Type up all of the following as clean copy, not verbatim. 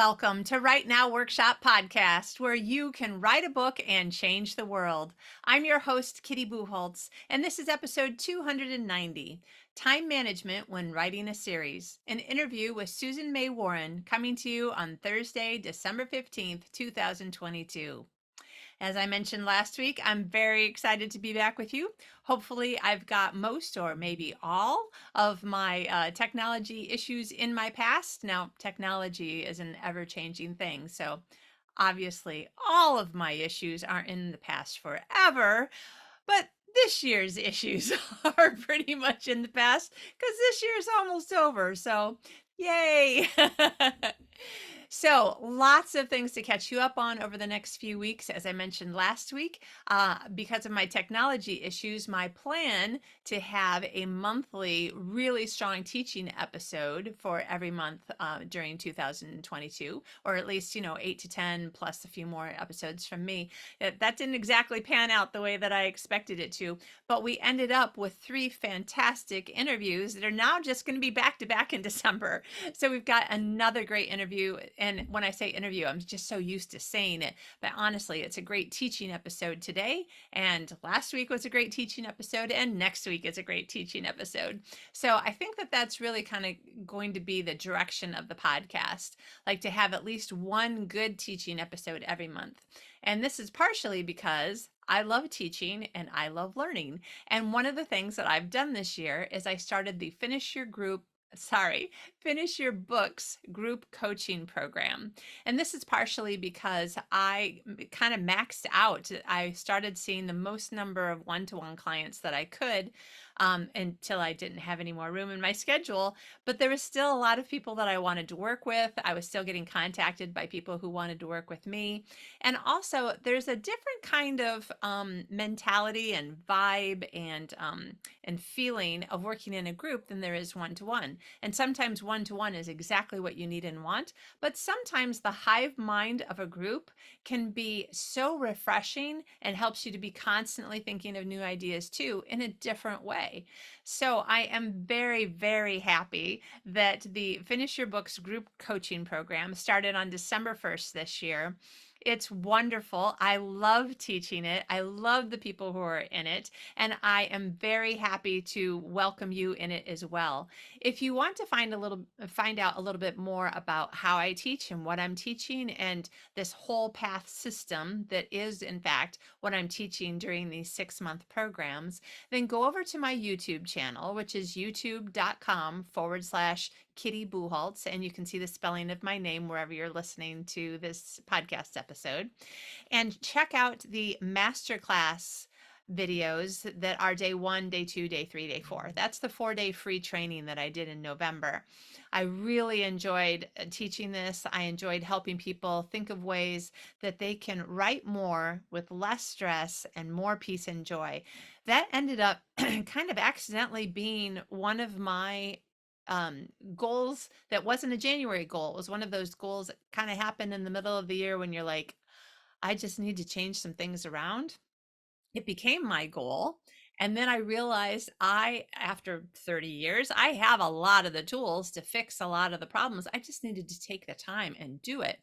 Welcome to Write Now Workshop Podcast, where you can write a book and change the world. I'm your host, Kitty Bucholtz, and this is episode 290, Time Management When Writing a Series, an interview with Susan May Warren, coming to you on Thursday, December 15th, 2022. As I mentioned last week, I'm very excited to be back with you. Hopefully, I've got most or maybe all of my technology issues in my past. Now, technology is an ever changing thing. So, obviously, all of my issues aren't in the past forever, but this year's issues are pretty much in the past because this year's almost over. So, yay! So, lots of things to catch you up on over the next few weeks. As I mentioned last week, because of my technology issues, my plan to have a monthly, really strong teaching episode for every month during 2022, or at least, 8 to 10 plus a few more episodes from me. That didn't exactly pan out the way that I expected it to, but we ended up with 3 fantastic interviews that are now just going to be back to back in December. So we've got another great interview. And when I say interview, I'm just so used to saying it. But honestly, it's a great teaching episode today. And last week was a great teaching episode. And next week is a great teaching episode. So I think that that's really kind of going to be the direction of the podcast, like to have at least one good teaching episode every month. And this is partially because I love teaching and I love learning. And one of the things that I've done this year is I started the Finish Your Books group coaching program. And this is partially because I kind of maxed out. I started seeing the most number of one-to-one clients that I could until I didn't have any more room in my schedule. But there was still a lot of people that I wanted to work with. I was still getting contacted by people who wanted to work with me. And also, there's a different kind of mentality and vibe and feeling of working in a group than there is one-to-one. And sometimes one-to-one is exactly what you need and want, but sometimes the hive mind of a group can be so refreshing and helps you to be constantly thinking of new ideas too in a different way. So I am very, very happy that the Finish Your Books group coaching program started on December 1st this year. It's wonderful. I love teaching it. I love the people who are in it, and I am very happy to welcome you in it as well. If you want to find out a little bit more about how I teach and what I'm teaching and this whole path system that is in fact what I'm teaching during these 6-month programs, then go over to my YouTube channel, which is youtube.com/Kitty Bucholtz, and you can see the spelling of my name wherever you're listening to this podcast episode. And check out the masterclass videos that are day 1, day 2, day 3, day 4. That's the 4-day free training that I did in November. I really enjoyed teaching this. I enjoyed helping people think of ways that they can write more with less stress and more peace and joy. That ended up kind of accidentally being one of my goals that wasn't a January goal. It was one of those goals that kind of happened in the middle of the year when you're like, I just need to change some things around. It became my goal. And then I realized after 30 years, I have a lot of the tools to fix a lot of the problems. I just needed to take the time and do it.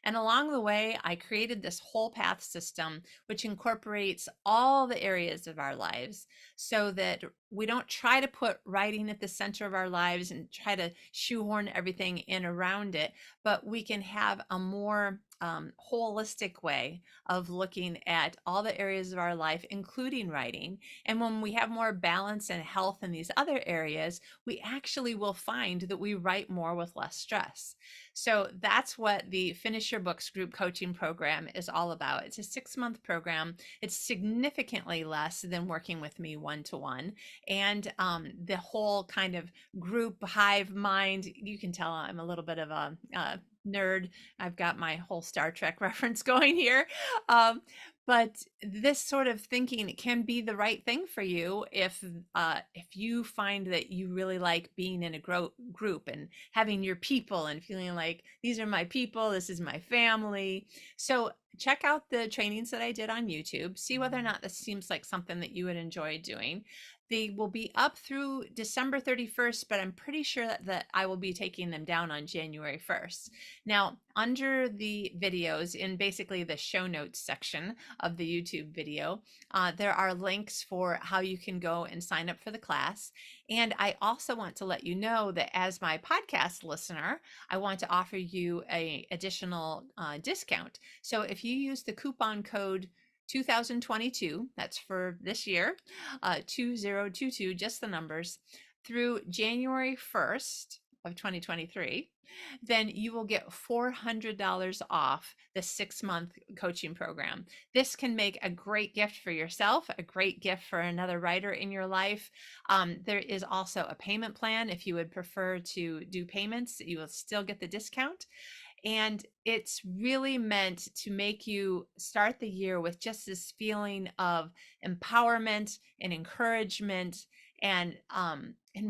And along the way, I created this whole path system, which incorporates all the areas of our lives so that we don't try to put writing at the center of our lives and try to shoehorn everything in around it, but we can have a more holistic way of looking at all the areas of our life, including writing. And when we have more balance and health in these other areas, we actually will find that we write more with less stress. So that's what the Finish Your Books group coaching program is all about. It's a 6-month program. It's significantly less than working with me one-to-one. And the whole kind of group hive mind, you can tell I'm a little bit of a nerd. I've got my whole Star Trek reference going here. But this sort of thinking can be the right thing for you if you find that you really like being in a group and having your people and feeling like these are my people, this is my family. So check out the trainings that I did on YouTube. See whether or not this seems like something that you would enjoy doing. They will be up through December 31st, but I'm pretty sure that I will be taking them down on January 1st. Now, under the videos, in basically the show notes section of the YouTube video, there are links for how you can go and sign up for the class. And I also want to let you know that as my podcast listener, I want to offer you a additional discount. So if you use the coupon code 2022, that's for this year, 2022, just the numbers, through January 1st of 2023, then you will get $400 off the 6-month coaching program. This can make a great gift for yourself, a great gift for another writer in your life. There is also a payment plan. If you would prefer to do payments, you will still get the discount. And it's really meant to make you start the year with just this feeling of empowerment and encouragement, and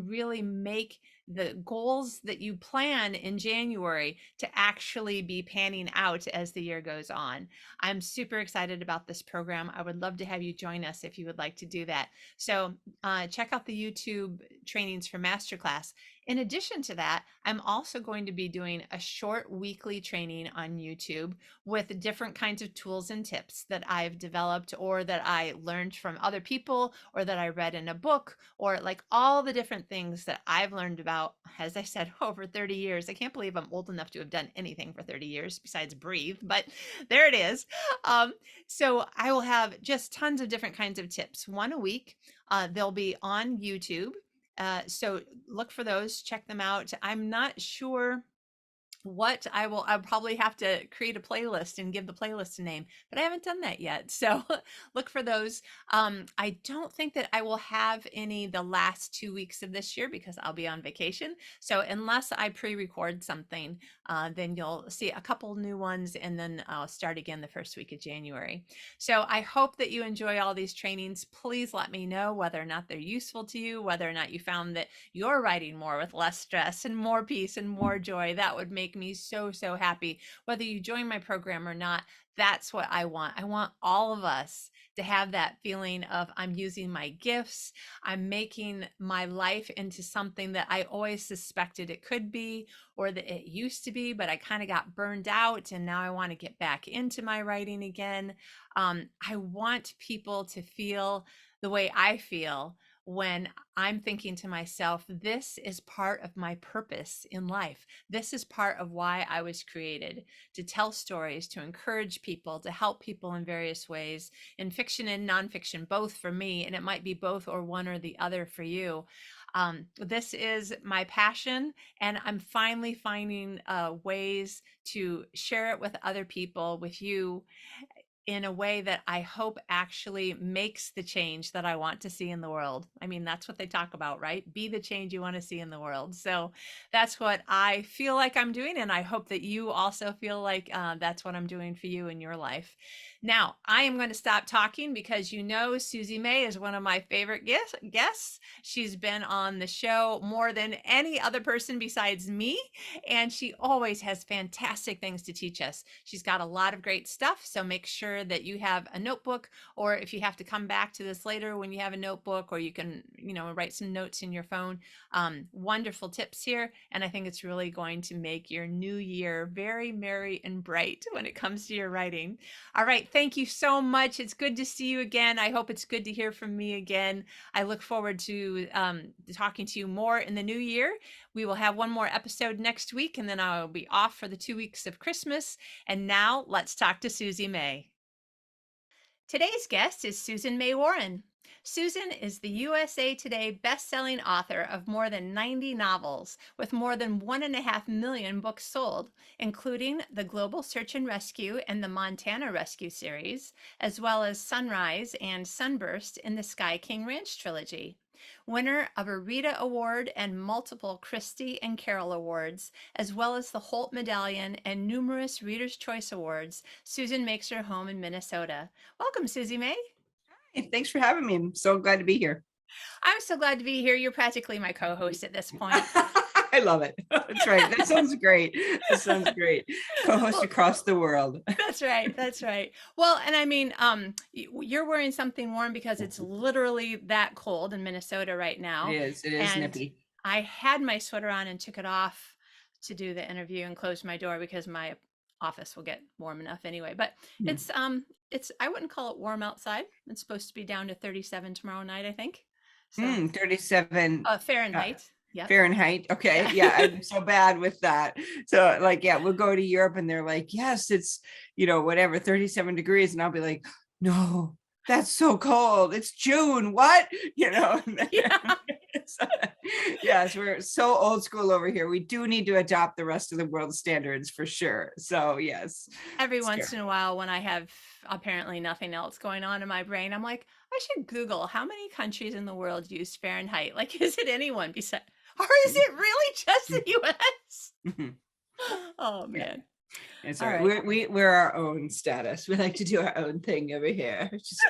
really make the goals that you plan in January to actually be panning out as the year goes on. I'm super excited about this program. I would love to have you join us if you would like to do that. So check out the YouTube trainings for Masterclass. In addition to that, I'm also going to be doing a short weekly training on YouTube with different kinds of tools and tips that I've developed or that I learned from other people or that I read in a book, or like all the different things that I've learned about, as I said, over 30 years. I can't believe I'm old enough to have done anything for 30 years besides breathe, but there it is. So I will have just tons of different kinds of tips, one a week. They'll be on YouTube. So look for those, check them out. I'm not sure what I'll probably have to create a playlist and give the playlist a name, but I haven't done that yet. So look for those. I don't think that I will have any the last 2 weeks of this year because I'll be on vacation. So unless I pre-record something, then you'll see a couple new ones, and then I'll start again the first week of January. So I hope that you enjoy all these trainings. Please let me know whether or not they're useful to you, whether or not you found that you're writing more with less stress and more peace and more joy. That would make me so, so happy. Whether you join my program or not, that's what I want. I want all of us to have that feeling of I'm using my gifts. I'm making my life into something that I always suspected it could be, or that it used to be, but I kind of got burned out and now I want to get back into my writing again. I want people to feel the way I feel when I'm thinking to myself, this is part of my purpose in life. This is part of why I was created, to tell stories, to encourage people, to help people in various ways, in fiction and nonfiction, both for me, and it might be both or one or the other for you. This is my passion, and I'm finally finding ways to share it with other people, with you, in a way that I hope actually makes the change that I want to see in the world. I mean, that's what they talk about, right? Be the change you want to see in the world. So that's what I feel like I'm doing. And I hope that you also feel like that's what I'm doing for you in your life. Now, I am going to stop talking because you know Susie May is one of my favorite guests. She's been on the show more than any other person besides me, and she always has fantastic things to teach us. She's got a lot of great stuff, so make sure that you have a notebook, or if you have to come back to this later when you have a notebook, or you can, write some notes in your phone. Wonderful tips here, and I think it's really going to make your new year very merry and bright when it comes to your writing. All right, thank you so much. It's good to see you again. I hope it's good to hear from me again. I look forward to talking to you more in the new year. We will have one more episode next week, and then I'll be off for the 2 weeks of Christmas. And now let's talk to Susie May. Today's guest is Susan May Warren. Susan is the USA Today best-selling author of more than 90 novels, with more than 1.5 million books sold, including the Global Search and Rescue and the Montana Rescue series, as well as Sunrise and Sunburst in the Sky King Ranch trilogy. Winner of a Rita Award and multiple Christie and Carol Awards, as well as the Holt Medallion and numerous Reader's Choice Awards, Susan makes her home in Minnesota. Welcome, Susie May. Hey, thanks for having me. I'm so glad to be here. I'm so glad to be here. You're practically my co-host at this point. I love it. That's right. That sounds great. That sounds great. Co-host Well, across the world. that's right. That's right. Well, and I mean, you're wearing something warm because it's literally that cold in Minnesota right It now. is. It is And nippy. I had my sweater on and took it off to do the interview and closed my door because my office will get warm enough anyway. But Hmm. it's I wouldn't call it warm outside. It's supposed to be down to 37 tomorrow night, I think. So, 37 uh, Fahrenheit. Yep. Fahrenheit. Okay. Yeah. Yeah. I'm so bad with that. So like, yeah, we'll go to Europe and they're like, yes, it's, whatever, 37 degrees. And I'll be like, no, that's so cold. It's June. What? Yeah. So, yes, we're so old school over here. We do need to adopt the rest of the world's standards for sure. So yes. Every It's once in a while when I have apparently nothing else going on in my brain, I'm like, I should Google how many countries in the world use Fahrenheit. Like, is it anyone besides, or is it really just the US? scary. Oh Yeah. man. It's All all right. right. We're our own status. We like to do our own thing over here. Just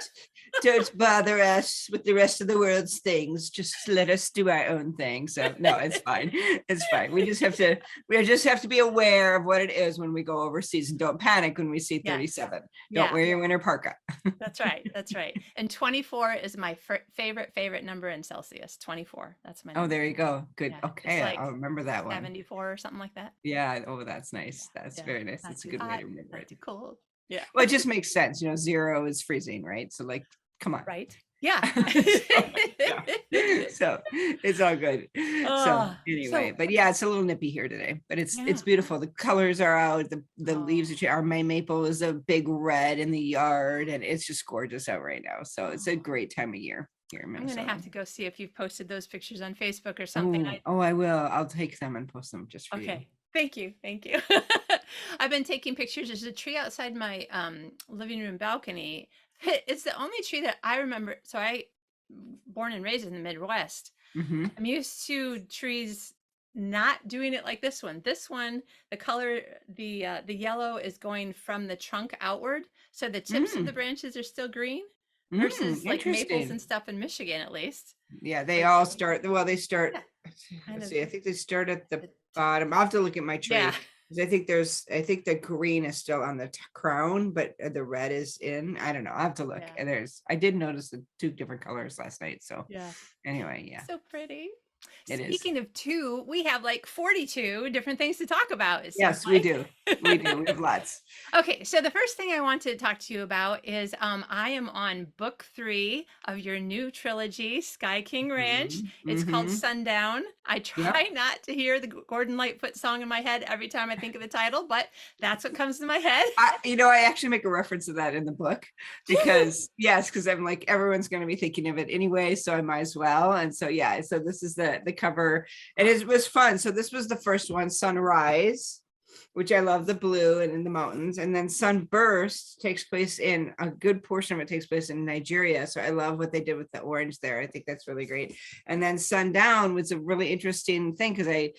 don't bother us with the rest of the world's things. Just let us do our own thing. So no, it's fine. It's fine. We just have to be aware of what it is when we go overseas, and don't panic when we see Yes. 37. Don't Yeah, wear your winter parka. that's right. That's right. And 24 is my favorite number in Celsius. 24. That's my Oh, number. there you go. Good. Yeah, it's Okay, like I'll remember that one. 74 or something like that. Yeah. Oh, that's nice. That's Yeah, very nice. not That's a too good way hot, to remember not it. too cold. Yeah. Well, it just makes sense. 0 is freezing, right? So like, come on. Right. Yeah. So, yeah. So it's all good. So anyway, So but yeah, it's a little nippy here today, but it's yeah. beautiful. The colors are out. The leaves Oh. are my maple is a big red in the yard, and it's just gorgeous out right now. So it's a great time of year here in I'm Minnesota. gonna have to go see if you've posted those pictures on Facebook or something. Oh, I will. I'll take them and post them just for you. Okay. Thank you. Thank you. I've been taking pictures. There's a tree outside my living room balcony. It's the only tree that I remember. So I born and raised in the Midwest. Hmm. I'm used to trees not doing it like this one. This one, the color, the yellow is going from the trunk outward, so the tips of the branches are still green, versus like maples Interesting. and stuff in Michigan, at least. Yeah, they Like, all start. Well, they start. yeah, kind Let's of see. I think they start at the the- bottom. I'll have to look at my tree. yeah, 'Cause I think the green is still on the crown, but the red is in. I don't know. I'll have to look. Yeah. And I did notice the 2 different colors last night. So yeah. anyway, yeah, So pretty. it is. Speaking of two, we have like 42 different things to talk about. It seems Yes, we like. do. We do. We have lots. Okay, so the first thing I want to talk to you about is I am on book 3 of your new trilogy, Sky King Ranch. It's called Mhm. Sundown. I try not to hear the Gordon Lightfoot song in my head every time I think of the title, but that's what comes to my head. I actually make a reference to that in the book because because I'm like, everyone's going to be thinking of it anyway, so I might as well. And so yeah, so this is the cover, and it was fun. So this was the first one, Sunrise, which I love, the blue and in the mountains, and then Sunburst takes place in a good portion of it takes place in Nigeria. So I love what they did with the orange there. I think that's really great. And then Sundown was a really interesting thing because they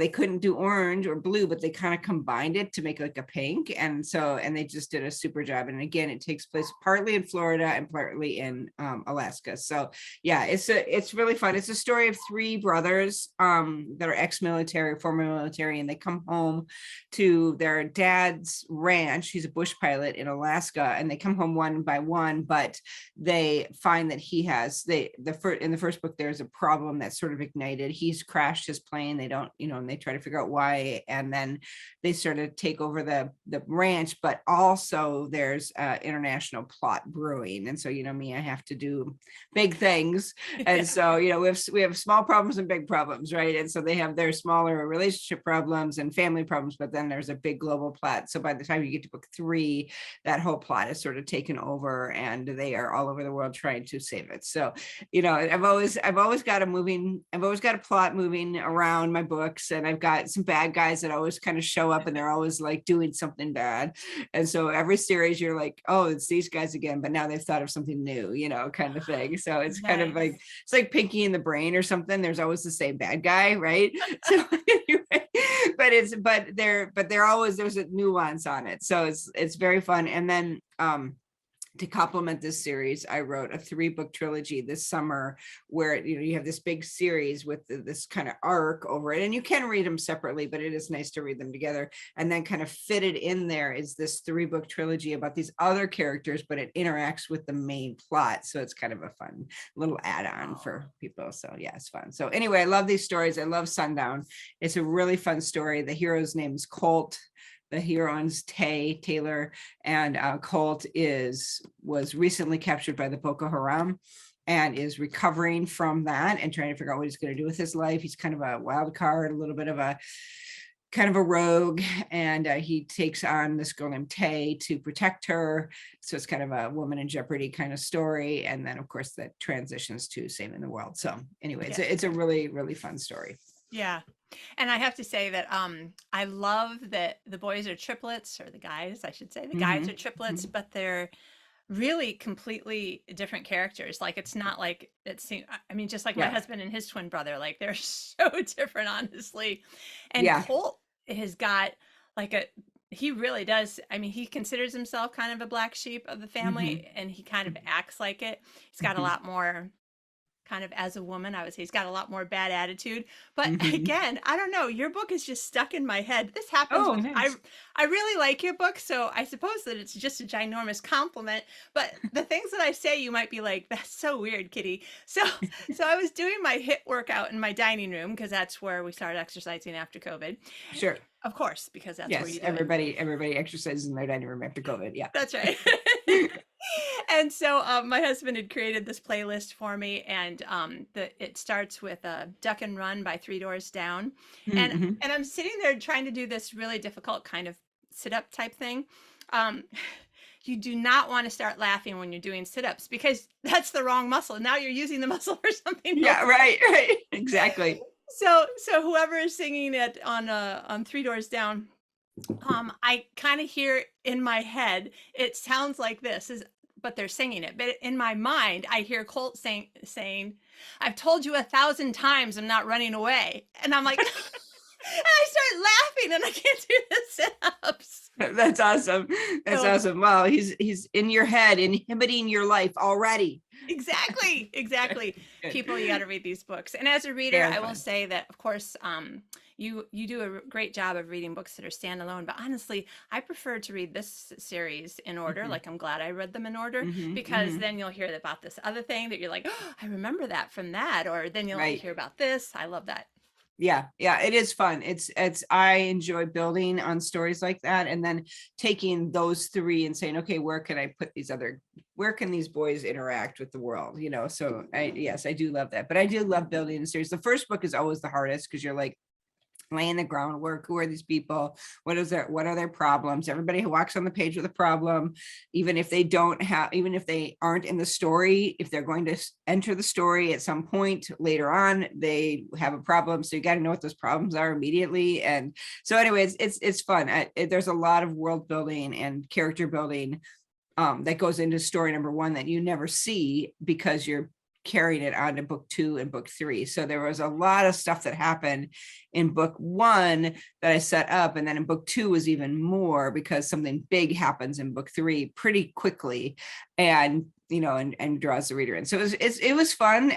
couldn't do orange or blue, but they kind of combined it to make like a pink. And they just did a super job. And again, it takes place partly in Florida and partly in Alaska. So yeah, it's really fun. It's a story of 3 brothers that are ex-military, former military, and they come home to their dad's ranch. He's a bush pilot in Alaska, and they come home one by one, but they find that he has in the first book, there's a problem that sort of ignited. He's crashed his plane. They don't, and they try to figure out why. And then they sort of take over the ranch, but also there's international plot brewing. And so, me, I have to do big things. And so, we have small problems and big problems, right? And so they have their smaller relationship problems and family problems, but then there's a big global plot. So by the time you get to book 3, that whole plot is sort of taken over, and they are all over the world trying to save it. So, I've always got a plot moving around my books, and I've got some bad guys that always kind of show up, and they're always like doing something bad. And so every series you're like, oh, it's these guys again, but now they've thought of something new, kind of thing. So it's kind of like, it's like Pinky in the Brain or something. There's always the same bad guy, right? So anyway, but they're always, there's a nuance on it. So it's very fun. And then to complement this series, I wrote a 3-book trilogy this summer where, you have this big series with this kind of arc over it, and you can read them separately, but it is nice to read them together. And then kind of fitted in there is this 3-book trilogy about these other characters, but it interacts with the main plot. So it's kind of a fun little add-on for people. So yeah, it's fun. So anyway, I love these stories. I love Sundown. It's a really fun story. The hero's name is Colt. The heroine's Taylor, and Colt was recently captured by the Boko Haram and is recovering from that and trying to figure out what he's going to do with his life. He's kind of a wild card, a little bit of a kind of a rogue, and he takes on this girl named Tay to protect her. So it's kind of a woman in jeopardy kind of story. And then of course that transitions to saving the world. So anyway, it's a really, really fun story. Yeah. And I have to say that I love that the boys are triplets, or the guys, I should say. The guys are triplets, but they're really completely different characters. Like, it's not like I mean, just like my husband and his twin brother, like they're so different, honestly. And Colt has got like he really does. I mean, he considers himself kind of a black sheep of the family, and he kind of acts like it. He's got a lot more, kind of, as a woman, I would say he's got a lot more bad attitude. But again, I don't know, your book is just stuck in my head. This happens nice. I really like your book, so I suppose that it's just a ginormous compliment. But the things that I say, you might be like, that's so weird, Kitty. So I was doing my HIIT workout in my dining room, because that's where we started exercising after COVID. Sure. Of course, because that's where you do everybody exercises in their dining room after COVID. Yeah, that's right. And so my husband had created this playlist for me, and it starts with Duck and Run by Three Doors Down. And I'm sitting there trying to do this really difficult kind of sit-up type thing. You do not want to start laughing when you're doing sit-ups, because that's the wrong muscle. Now you're using the muscle for something else. Yeah, right. Exactly. So whoever is singing it on Three Doors Down, I kind of hear in my head, it sounds like this, but they're singing it. But in my mind, I hear Colt saying, "I've told you 1,000 times I'm not running away." And I'm like, and I start laughing, and I can't do the sit-ups. That's awesome. That's awesome. Wow, he's in your head, inhibiting your life already. Exactly. People, you got to read these books. And as a reader, I will say that, of course, you do a great job of reading books that are standalone, but honestly, I prefer to read this series in order. Like, I'm glad I read them in order, because then you'll hear about this other thing that you're like, oh, I remember that from that, or then you'll hear about this. I love that. Yeah, it is fun. It's I enjoy building on stories like that, and then taking those 3 and saying, okay, where can these boys interact with the world? So I do love that. But I do love building a series. The first book is always the hardest, because you're like laying the groundwork. Who are these people? What are their problems? Everybody who walks on the page with a problem, even if they aren't in the story, if they're going to enter the story at some point later on, they have a problem. So you got to know what those problems are immediately. And so anyways, it's fun. There's a lot of world building and character building that goes into story number 1 that you never see, because you're carrying it on to book 2 and book 3. So there was a lot of stuff that happened in book 1 that I set up, and then in book 2 was even more, because something big happens in book 3 pretty quickly, and and draws the reader in. So it was fun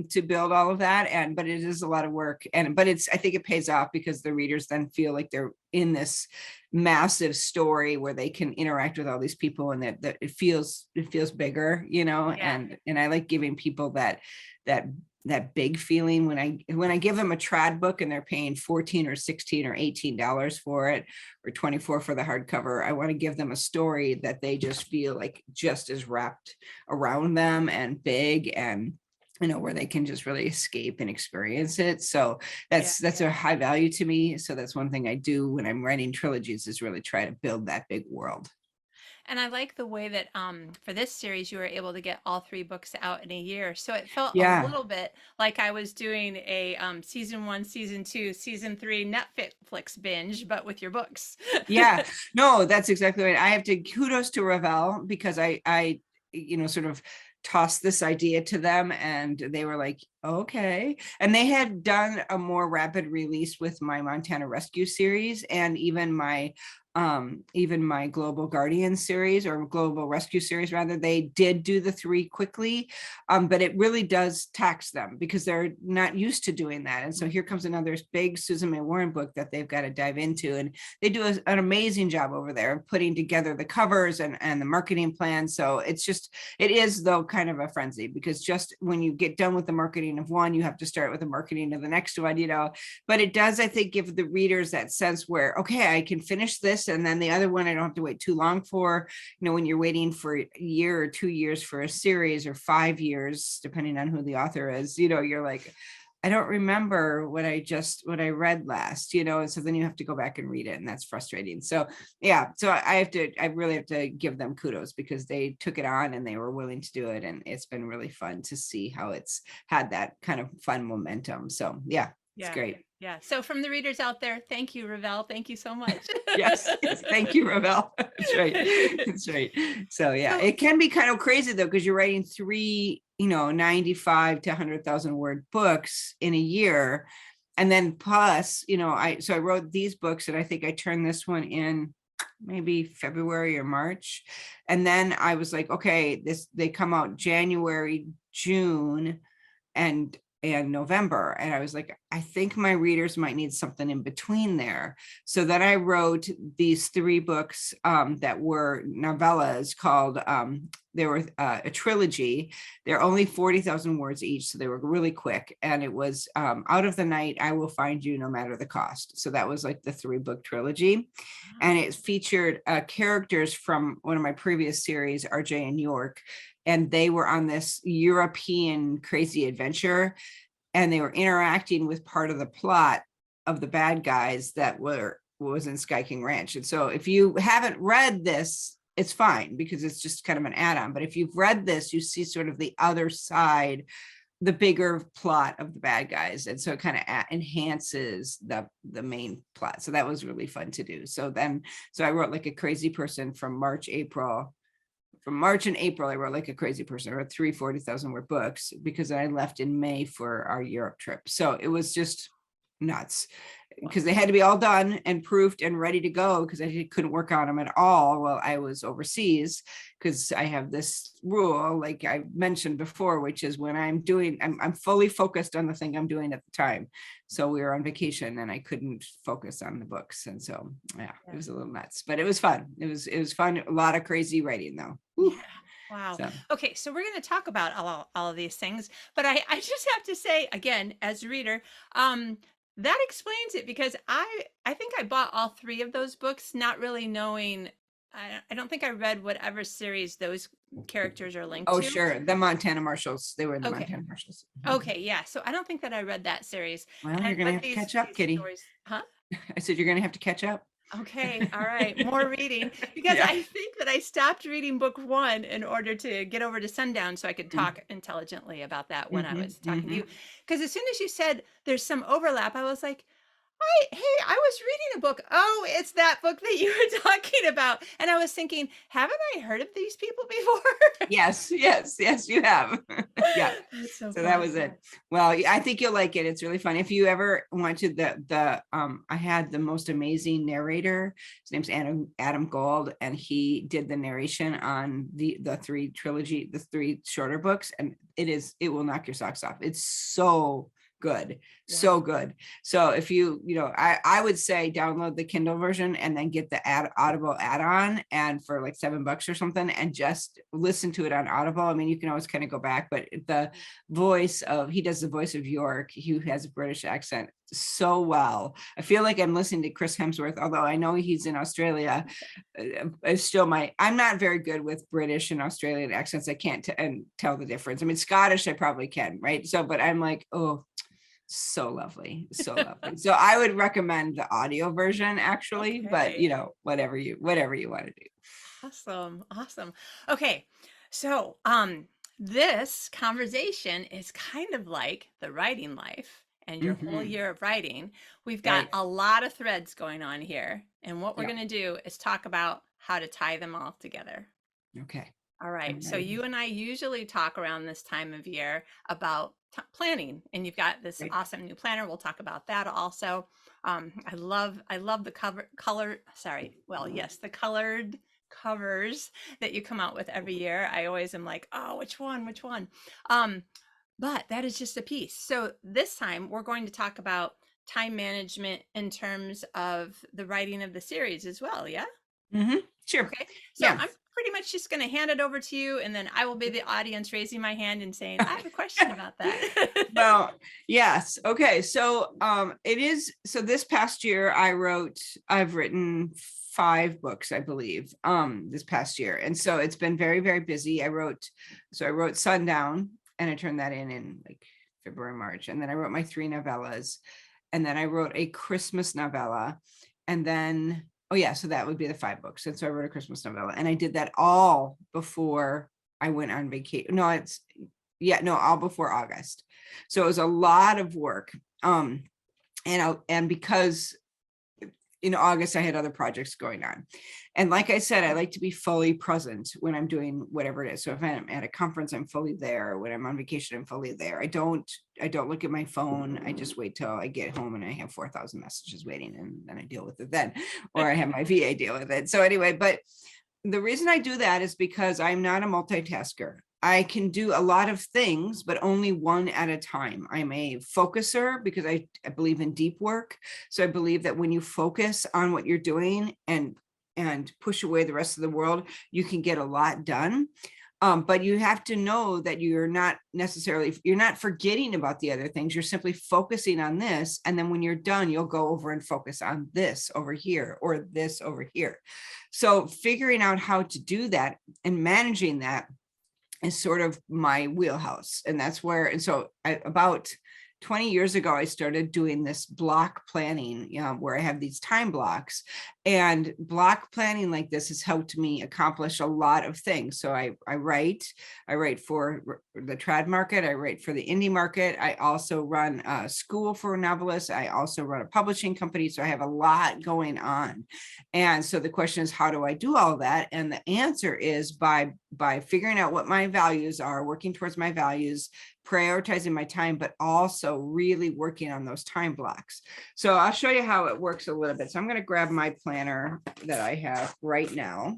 to build all of that, but it is a lot of work, but I think it pays off, because the readers then feel like they're in this massive story where they can interact with all these people, and that it feels bigger, and I like giving people that big feeling when I give them a trad book and they're paying $14 or $16 or $18 for it, or $24 for the hardcover. I want to give them a story that they just feel like just is wrapped around them and big, and where they can just really escape and experience it. So that's a high value to me. So that's one thing I do when I'm writing trilogies, is really try to build that big world. And I like the way that for this series, you were able to get all 3 books out in a year. So it felt a little bit like I was doing a season 1, season 2, season 3 Netflix binge, but with your books. Yeah, no, that's exactly right. I have to kudos to Ravel, because I sort of tossed this idea to them, and they were like, okay. And they had done a more rapid release with my Montana Rescue series, and even my even my Global Guardian series, or Global Rescue series rather, they did do the 3 quickly. But it really does tax them because they're not used to doing that. And so here comes another big Susan May Warren book that they've got to dive into. And they do an amazing job over there of putting together the covers and the marketing plan. So it is though kind of a frenzy, because just when you get done with the marketing of one, you have to start with the marketing of the next one, but it does, I think, give the readers that sense where, okay, I can finish this, and then the other one I don't have to wait too long for. When you're waiting for a year or 2 years for a series, or 5 years, depending on who the author is, you're like, I don't remember what I read last, and so then you have to go back and read it, and that's frustrating. So yeah, so I really have to give them kudos, because they took it on and they were willing to do it, and it's been really fun to see how it's had that kind of fun momentum. So yeah, it's Yeah. great. Yeah. So from the readers out there, thank you, Ravel. Thank you so much. Yes, thank you, Ravel. That's right. That's right. So yeah, So, it can be kind of crazy though, because you're writing 3, 95 to 100,000 word books in a year. And then plus, I wrote these books, and I think I turned this one in maybe February or March. And then I was like, okay, they come out January, June, and November. And I was like, I think my readers might need something in between there. So then I wrote these 3 books that were novellas called, they were a trilogy. They're only 40,000 words each. So they were really quick. And it was Out of the Night, I Will Find You No Matter the Cost. So that was like the 3-book trilogy. And it featured characters from one of my previous series, RJ and York. And they were on this European crazy adventure, and they were interacting with part of the plot of the bad guys that was in Sky King Ranch. And so if you haven't read this, it's fine, because it's just kind of an add-on. But if you've read this, you see sort of the other side, the bigger plot of the bad guys. And so it kind of enhances the main plot. So that was really fun to do. So I wrote like a crazy person from March and April, I wrote like a crazy person. I wrote 3 40,000 word books, because I left in May for our Europe trip. So it was just nuts, because they had to be all done and proofed and ready to go, because I couldn't work on them at all while I was overseas, because I have this rule, like I mentioned before, which is when I'm fully focused on the thing I'm doing at the time. So we were on vacation and I couldn't focus on the books. And so, yeah, it was a little nuts, but it was fun. It was fun. A lot of crazy writing though. yeah. Wow. So. Okay, so we're going to talk about all of these things, but I just have to say again, as a reader, that explains it, because I think I bought all 3 of those books, not really knowing. I don't think I read whatever series those characters are linked Oh, to. sure. The Montana Marshals. They were in the Okay. Montana Marshals. Okay, yeah. So I don't think that I read that series. Well, you're gonna have to catch up, These kitty. stories, huh? I said you're gonna have to catch up. Okay, all right, more reading, because Yeah. I think that I stopped reading book 1 in order to get over to Sundown so I could talk intelligently about that when I Mm-hmm, was talking to mm-hmm. you. Because as soon as you said there's some overlap, I was like, I was reading a book. Oh, it's that book that you were talking about. And I was thinking, haven't I heard of these people before? Yes, you have. Yeah. That's so So that fun. was it. Well, I think you'll like it. It's really fun. If you ever want to, I had the most amazing narrator. His name's Adam Gold, and he did the narration on the 3 trilogy, the 3 shorter books, and it will knock your socks off. It's so good. So good. So if I would say download the Kindle version and then get the Audible add-on, and for like $7 or something, and just listen to it on Audible. I mean, you can always kind of go back, but he does the voice of York, who has a British accent so well. I feel like I'm listening to Chris Hemsworth, although I know he's in Australia. I'm not very good with British and Australian accents. I can't tell the difference. I mean, Scottish, I probably can, right? So, but I'm like, oh, so lovely, so lovely. So I would recommend the audio version, actually, but Okay. whatever you want to do. Awesome. Okay. So, this conversation is kind of like the writing life and your whole Mm-hmm. year of writing. We've got Right. a lot of threads going on here, and what we're Yeah. going to do is talk about how to tie them all together. Okay. All right. I'm So ready. you and I usually talk around this time of year about planning, and you've got this Right. awesome new planner. We'll talk about that also. I love the color. Sorry. Well, yes, the colored covers that you come out with every year. I always am like, oh, which one? Which one? Um, but that is just a piece. So this time we're going to talk about time management in terms of the writing of the series as well. Yeah. Sure. Okay, so Yeah. I'm pretty much just going to hand it over to you, and then I will be the audience raising my hand and saying, I have a question about that. Well, yes. Okay. So it is, so this past year I've written 5 books, I believe, this past year. And so it's been very, very busy. I wrote Sundown, and I turned that in like February, March. And then I wrote my 3 novellas. And then I wrote a Christmas novella. And then, oh yeah, so that would be the 5 books. And so I wrote a Christmas novella, and I did that all before I went on vacation. No, all before August. So it was a lot of work. And because in August I had other projects going on. And like I said, I like to be fully present when I'm doing whatever it is. So if I'm at a conference, I'm fully there. When I'm on vacation, I'm fully there. I don't look at my phone. I just wait till I get home and I have 4,000 messages waiting, and then I deal with it then, or I have my VA deal with it. So anyway, but the reason I do that is because I'm not a multitasker. I can do a lot of things, but only one at a time. I'm a focuser because I believe in deep work. So I believe that when you focus on what you're doing and push away the rest of the world, you can get a lot done. But you have to know that you're not forgetting about the other things. You're simply focusing on this. And then when you're done, you'll go over and focus on this over here or this over here. So figuring out how to do that and managing that is sort of my wheelhouse. And that's where, and so about 20 years ago, I started doing this block planning, where I have these time blocks, and block planning like this has helped me accomplish a lot of things. So I write for the trad market. I write for the indie market. I also run a school for novelists. I also run a publishing company. So I have a lot going on. And so the question is, how do I do all that? And the answer is by figuring out what my values are, working towards my values, prioritizing my time, but also really working on those time blocks. So I'll show you how it works a little bit. So I'm going to grab my planner that I have right now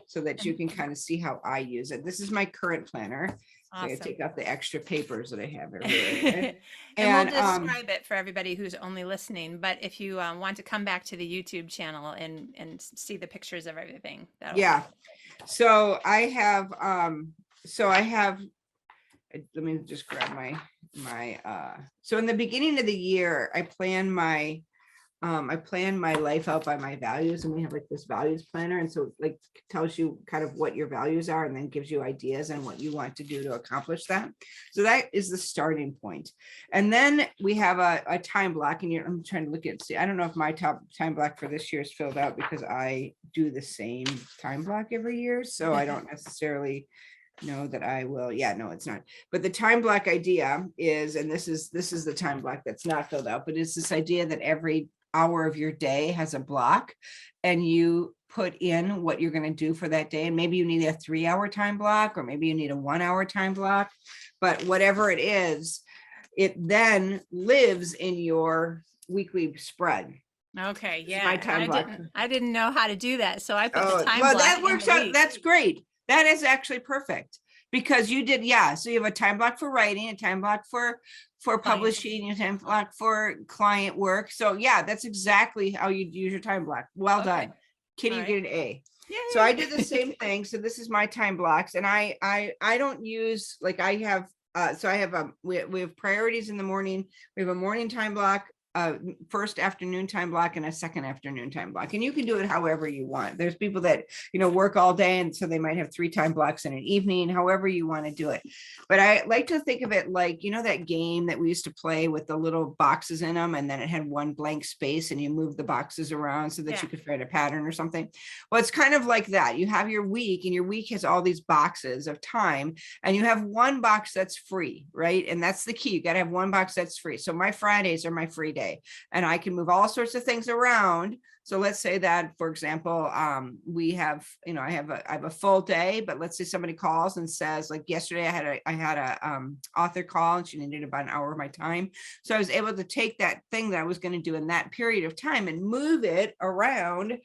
so that you can kind of see how I use it. This is my current planner. So I Awesome. take out the extra papers that I have everywhere. And we'll describe it for everybody who's only listening. But if you want to come back to the YouTube channel and see the pictures of everything, that'll yeah. So I have, let me just grab my so in the beginning of the year, I plan my life out by my values, and we have like this values planner. And so like tells you kind of what your values are, and then gives you ideas on what you want to do to accomplish that. So that is the starting point. And then we have a time block, and I'm trying to look at, see, I don't know if my top time block for this year is filled out because I do the same time block every year. So I don't necessarily know that I will. Yeah, no, it's not. But the time block idea is, and this is the time block that's not filled out, but it's this idea that every hour of your day has a block, and you put in what you're going to do for that day. And maybe you need a 3-hour time block, or maybe you need a 1-hour time block, but whatever it is, it then lives in your weekly spread. Okay, This is my yeah. time block. I didn't know how to do that, so I put the time well, block that in works the out. week. That's great. That is actually perfect because you did, yeah. So you have a time block for writing, a time block for publishing, a time block for client work. So yeah, that's exactly how you use your time block. Well done, Kitty. You get an A. Yay. So I did the same thing. So this is my time blocks, and I don't use, like, I have so I have we have priorities in the morning. We have a morning time block, first afternoon time block, and a second afternoon time block. And you can do it however you want. There's people that, work all day, and so they might have 3 time blocks in an evening, however you want to do it. But I like to think of it like, that game that we used to play with the little boxes in them, and then it had one blank space, and you move the boxes around so that you could write a pattern or something. Well, it's kind of like that. You have your week, and your week has all these boxes of time, and you have one box that's free, right? And that's the key. You got to have one box that's free. So my Fridays are my free day. Friday, and I can move all sorts of things around. So let's say that, for example, we have, I have a full day, but let's say somebody calls and says, like yesterday, I had a author call and she needed about an hour of my time. So I was able to take that thing that I was going to do in that period of time and move it around.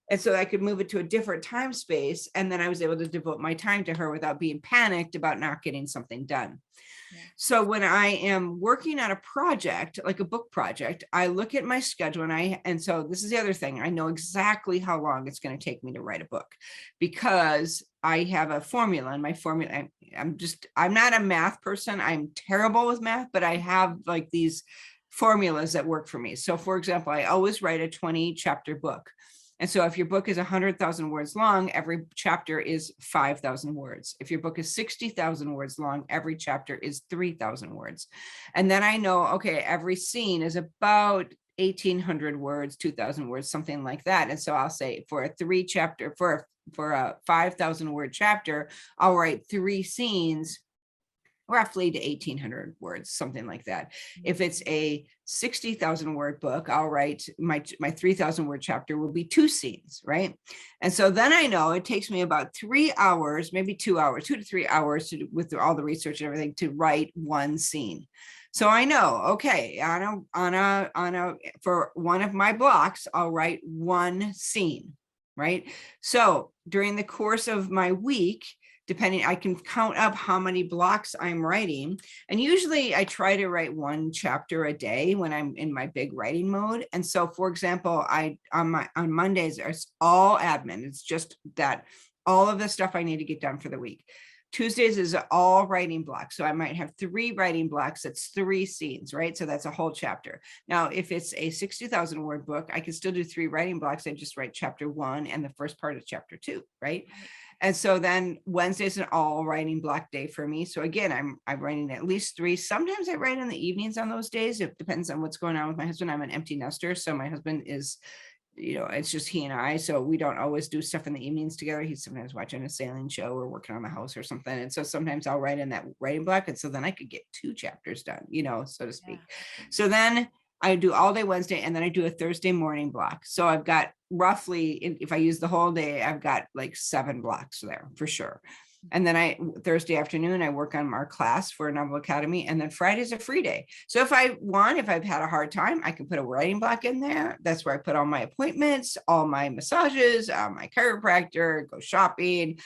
And so I could move it to a different time space. And then I was able to devote my time to her without being panicked about not getting something done. So when I am working on a project, like a book project, I look at my schedule and so this is the other thing. I know exactly how long it's going to take me to write a book because I have a formula, and my formula, I'm not a math person. I'm terrible with math, but I have like these formulas that work for me. So for example, I always write a 20 chapter book. And so if your book is 100,000 words long, every chapter is 5,000 words. If your book is 60,000 words long, every chapter is 3,000 words. And then I know, okay, every scene is about 1,800 words, 2,000 words, something like that. And so I'll say for a 5,000 word chapter, I'll write 3 scenes roughly to 1,800 words, something like that. If it's a 60,000 word book, I'll write my 3,000 word chapter will be 2 scenes, right? And so then I know it takes me about 3 hours, maybe 2 hours, 2 to 3 hours with all the research and everything to write 1 scene. So I know, okay, for one of my blocks, I'll write 1 scene, right? So during the course of my week, depending, I can count up how many blocks I'm writing. And usually I try to write 1 chapter a day when I'm in my big writing mode. And so, for example, on Mondays, it's all admin. It's just that all of the stuff I need to get done for the week. Tuesdays is all writing blocks. So I might have 3 writing blocks. That's 3 scenes, right? So that's a whole chapter. Now, if it's a 60,000 word book, I can still do 3 writing blocks. I just write chapter 1 and the first part of chapter 2, right? And so then Wednesday's an all writing block day for me. So again, I'm writing at least 3. Sometimes I write in the evenings on those days. It depends on what's going on with my husband. I'm an empty nester. So my husband is, it's just he and I. So we don't always do stuff in the evenings together. He's sometimes watching a sailing show or working on the house or something. And so sometimes I'll write in that writing block. And so then I could get 2 chapters done, so to speak. Yeah. So then I do all day Wednesday, and then I do a Thursday morning block. So I've got roughly, if I use the whole day, I've got like 7 blocks there for sure. And then Thursday afternoon, I work on our class for Novel Academy, and then Friday's a free day. So if I've had a hard time, I can put a writing block in there. That's where I put all my appointments, all my massages, my chiropractor, go shopping,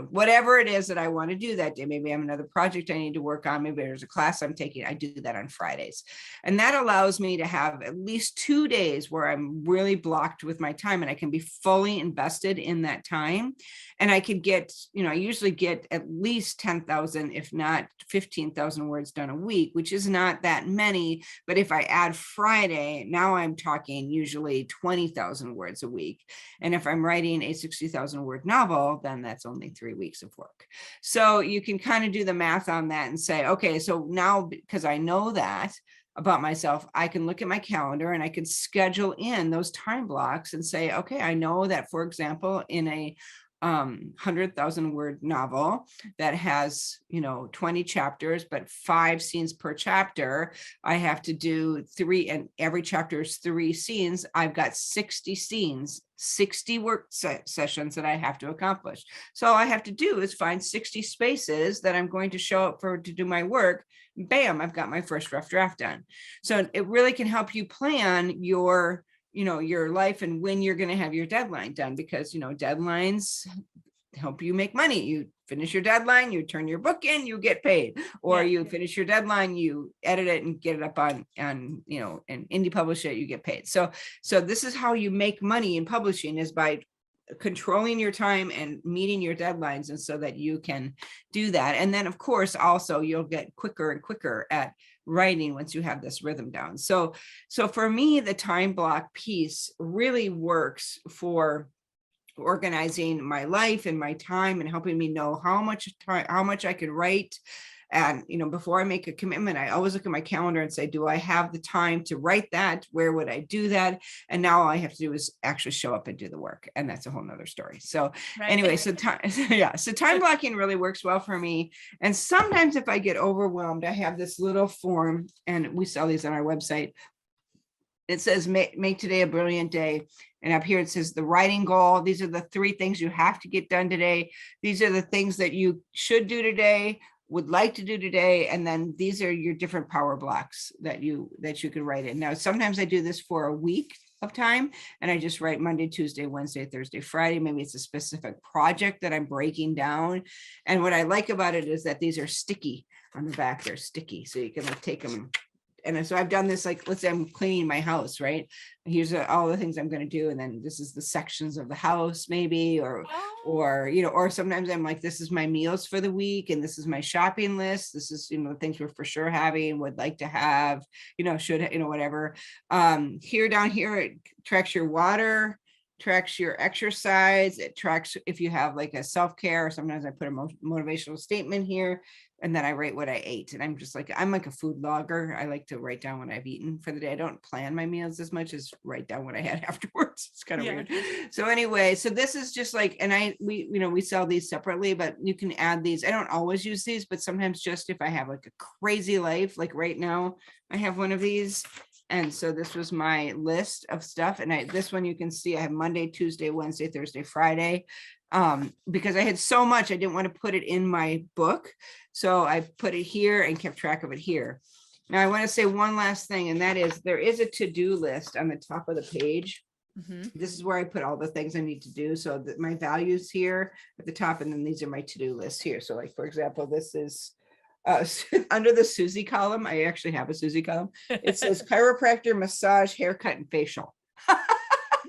whatever it is that I want to do that day. Maybe I have another project I need to work on. Maybe there's a class I'm taking. I do that on Fridays. And that allows me to have at least 2 days where I'm really blocked with my time and I can be fully invested in that time. And I could get, I usually get at least 10,000, if not 15,000 words done a week, which is not that many. But if I add Friday, now I'm talking usually 20,000 words a week. And if I'm writing a 60,000 word novel, then that's only 3 weeks of work. So you can kind of do the math on that and say, okay, so now because I know that about myself, I can look at my calendar and I can schedule in those time blocks and say, okay, I know that, for example, in a 100,000 word novel that has 20 chapters but 5 scenes per chapter, I have to do 3, and every chapter is 3 scenes. I've got 60 scenes, 60 work sessions that I have to accomplish. So all I have to do is find 60 spaces that I'm going to show up to do my work. Bam, I've got my first rough draft done. So it really can help you plan your life and when you're going to have your deadline done, because, deadlines help you make money. You finish your deadline, you turn your book in, you get paid, or you finish your deadline, you edit it and get it up on and indie publish it, you get paid. So this is how you make money in publishing, is by controlling your time and meeting your deadlines, and so that you can do that. And then of course, also you'll get quicker and quicker at writing once you have this rhythm down. So for me, the time block piece really works for organizing my life and my time and helping me know how much I can write. And, before I make a commitment, I always look at my calendar and say, do I have the time to write that? Where would I do that? And now all I have to do is actually show up and do the work. And that's a whole nother story. So anyway, so time blocking really works well for me. And sometimes if I get overwhelmed, I have this little form, and we sell these on our website, it says make today a brilliant day. And up here it says the writing goal. These are the 3 things you have to get done today. These are the things that you should do today, would like to do today. And then these are your different power blocks that you could write in. Now, sometimes I do this for a week of time, and I just write Monday, Tuesday, Wednesday, Thursday, Friday. Maybe it's a specific project that I'm breaking down. And what I like about it is that these are sticky on the back. They're sticky, so you can like take them. And so I've done this, like, let's say I'm cleaning my house, right? Here's all the things I'm going to do. And then this is the sections of the house, maybe, or, or sometimes I'm like, this is my meals for the week. And this is my shopping list. This is, the things we're for sure having, would like to have, should, whatever. Here, down here, it tracks your water, tracks your exercise. It tracks if you have like a self-care, or sometimes I put a motivational statement here. And then I write what I ate. And I'm just like, I'm like a food logger. I like to write down what I've eaten for the day. I don't plan my meals as much as write down what I had afterwards. It's kind of weird. So anyway, so this is just like, and we sell these separately, but you can add these. I don't always use these, but sometimes just if I have like a crazy life, like right now, I have one of these. And so this was my list of stuff. And this one you can see I have Monday, Tuesday, Wednesday, Thursday, Friday. Because I had so much, I didn't want to put it in my book. So I put it here and kept track of it here. Now I want to say one last thing, and that is there is a to-do list on the top of the page. This is where I put all the things I need to do. So that my values here at the top, and then these are my to-do lists here. So like, for example, this is under the Susie column. I actually have a Susie column. It says chiropractor, massage, haircut, and facial.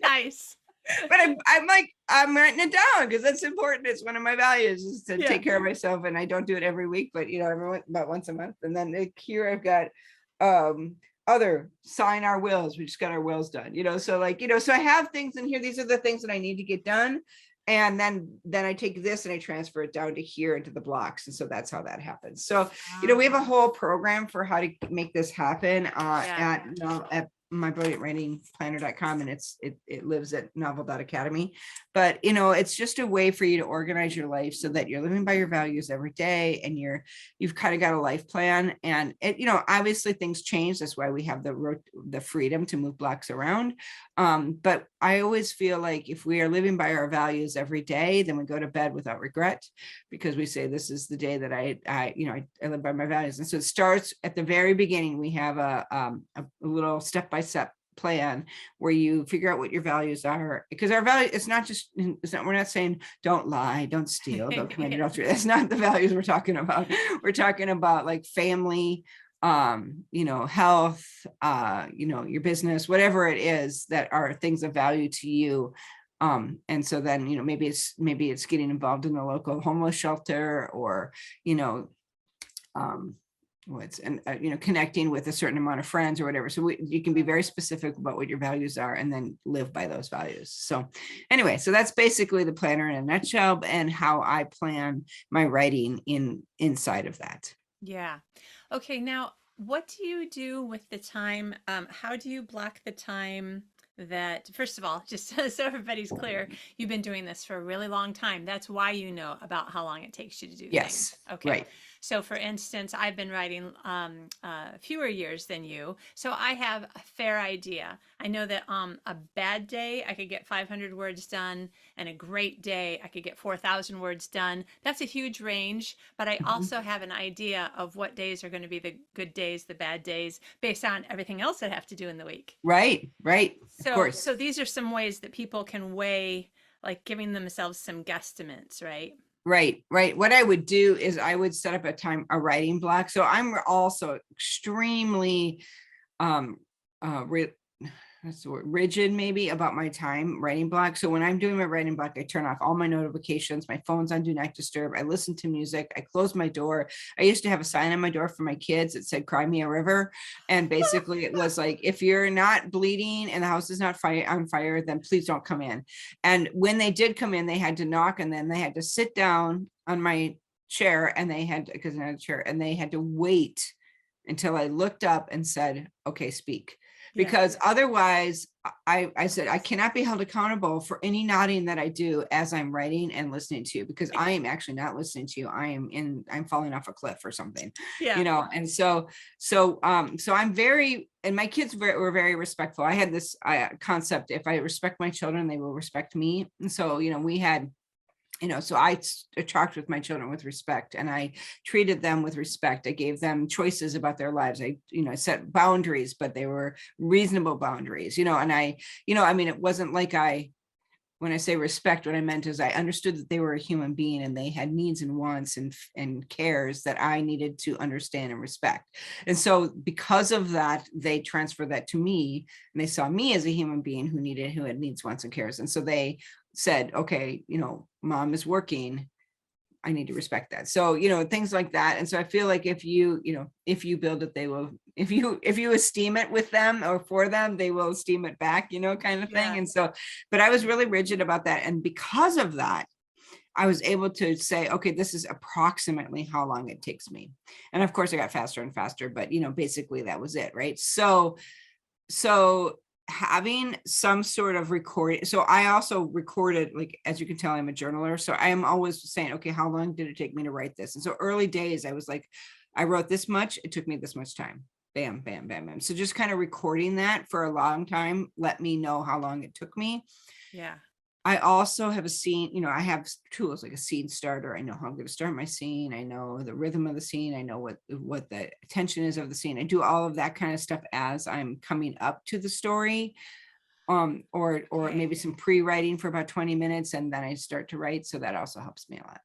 Nice. But I'm writing it down because that's important. It's one of my values, is to take care of myself. And I don't do it every week, but about once a month. And then here I've got other sign our wills. We just got our wills done, so like, so I have things in here. These are the things that I need to get done. And then I take this and I transfer it down to here into the blocks. And so that's how that happens. So, we have a whole program for how to make this happen at mybrilliantwritingplanner.com, and it lives at novel.academy. But it's just a way for you to organize your life so that you're living by your values every day, and you've kind of got a life plan. And obviously things change. That's why we have the freedom to move blocks around. But I always feel like if we are living by our values every day, then we go to bed without regret, because we say, this is the day that I live by my values. And so it starts at the very beginning. We have a little step-by-step plan where you figure out what your values are, because our value, we're not saying don't lie, don't steal, don't commit adultery. That's not the values we're talking about. We're talking about like family, health, your business, whatever it is that are things of value to you. And so then, maybe it's getting involved in the local homeless shelter, or, connecting with a certain amount of friends or whatever. So you can be very specific about what your values are, and then live by those values. So anyway, so that's basically the planner in a nutshell, and how I plan my writing inside of that. Yeah. Okay. Now, what do you do with the time? How do you block the time that, first of all, just so everybody's clear, you've been doing this for a really long time. That's why you know about how long it takes you to do Yes. things. Okay. Right. So for instance, I've been writing fewer years than you, so I have a fair idea. I know that a bad day, I could get 500 words done, and a great day, I could get 4,000 words done. That's a huge range, but I also have an idea of what days are going to be the good days, the bad days, based on everything else I have to do in the week. Right. Of course. So these are some ways that people can weigh, like giving themselves some guesstimates, right? Right. What I would do is I would set up a writing block. So I'm also extremely rigid maybe about my time writing block. So when I'm doing my writing block, I turn off all my notifications. My phone's on do not disturb. I listen to music. I close my door. I used to have a sign on my door for my kids that said, "Cry me a river." And basically it was like, if you're not bleeding and the house is not on fire, then please don't come in. And when they did come in, they had to knock, and then they had to sit down on my chair, and they had to wait until I looked up and said, "Okay, speak." Yeah. because otherwise I said, I cannot be held accountable for any nodding that I do as I'm writing and listening to you, because I am actually not listening to you. I'm falling off a cliff or something, Yeah. and so I'm very, and my kids were very respectful. I had this concept: if I respect my children, they will respect me. And so, we had, so I talked with my children with respect, and I treated them with respect. I gave them choices about their lives. I set boundaries, but they were reasonable boundaries, and it wasn't like when I say respect, what I meant is I understood that they were a human being and they had needs and wants and cares that I needed to understand and respect. And so because of that, they transferred that to me, and they saw me as a human being who had needs, wants, and cares. And so they said, okay, mom is working, I need to respect that. So, things like that. And so I feel like if you build it, they will, if you esteem it with them or for them, they will esteem it back, kind of thing. Yeah. And so, but I was really rigid about that. And because of that, I was able to say, okay, this is approximately how long it takes me. And of course I got faster and faster, but basically that was it. Right. So having some sort of recording. So I also recorded, like, as you can tell, I'm a journaler. So I am always saying, okay, how long did it take me to write this? And so early days, I was like, I wrote this much, it took me this much time. Bam, bam, bam, bam. So just kind of recording that for a long time let me know how long it took me. Yeah. I also have a scene, I have tools like a scene starter. I know how I'm going to start my scene. I know the rhythm of the scene. I know what the tension is of the scene. I do all of that kind of stuff as I'm coming up to the story, or Okay. maybe some pre-writing for about 20 minutes, and then I start to write. So that also helps me a lot.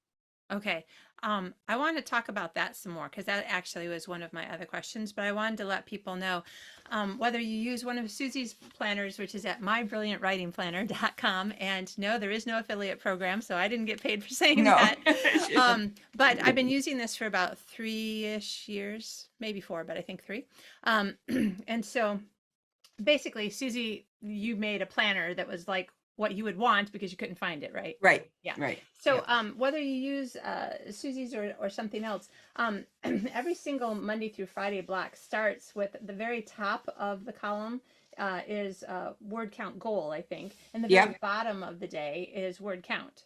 Okay. I want to talk about that some more because that actually was one of my other questions, but I wanted to let people know whether you use one of Susie's planners, which is at mybrilliantwritingplanner.com. And no, there is no affiliate program, so I didn't get paid for saying No. that. But I've been using this for about 3-ish years, maybe 4, but I think 3. And so basically, Susie, you made a planner that was like what you would want because you couldn't find it, right? Right. Yeah. Right. So Yeah. whether you use Susie's or something else, every single Monday through Friday block starts with the very top of the column is word count goal, I think. And the very Yep. bottom of the day is word count.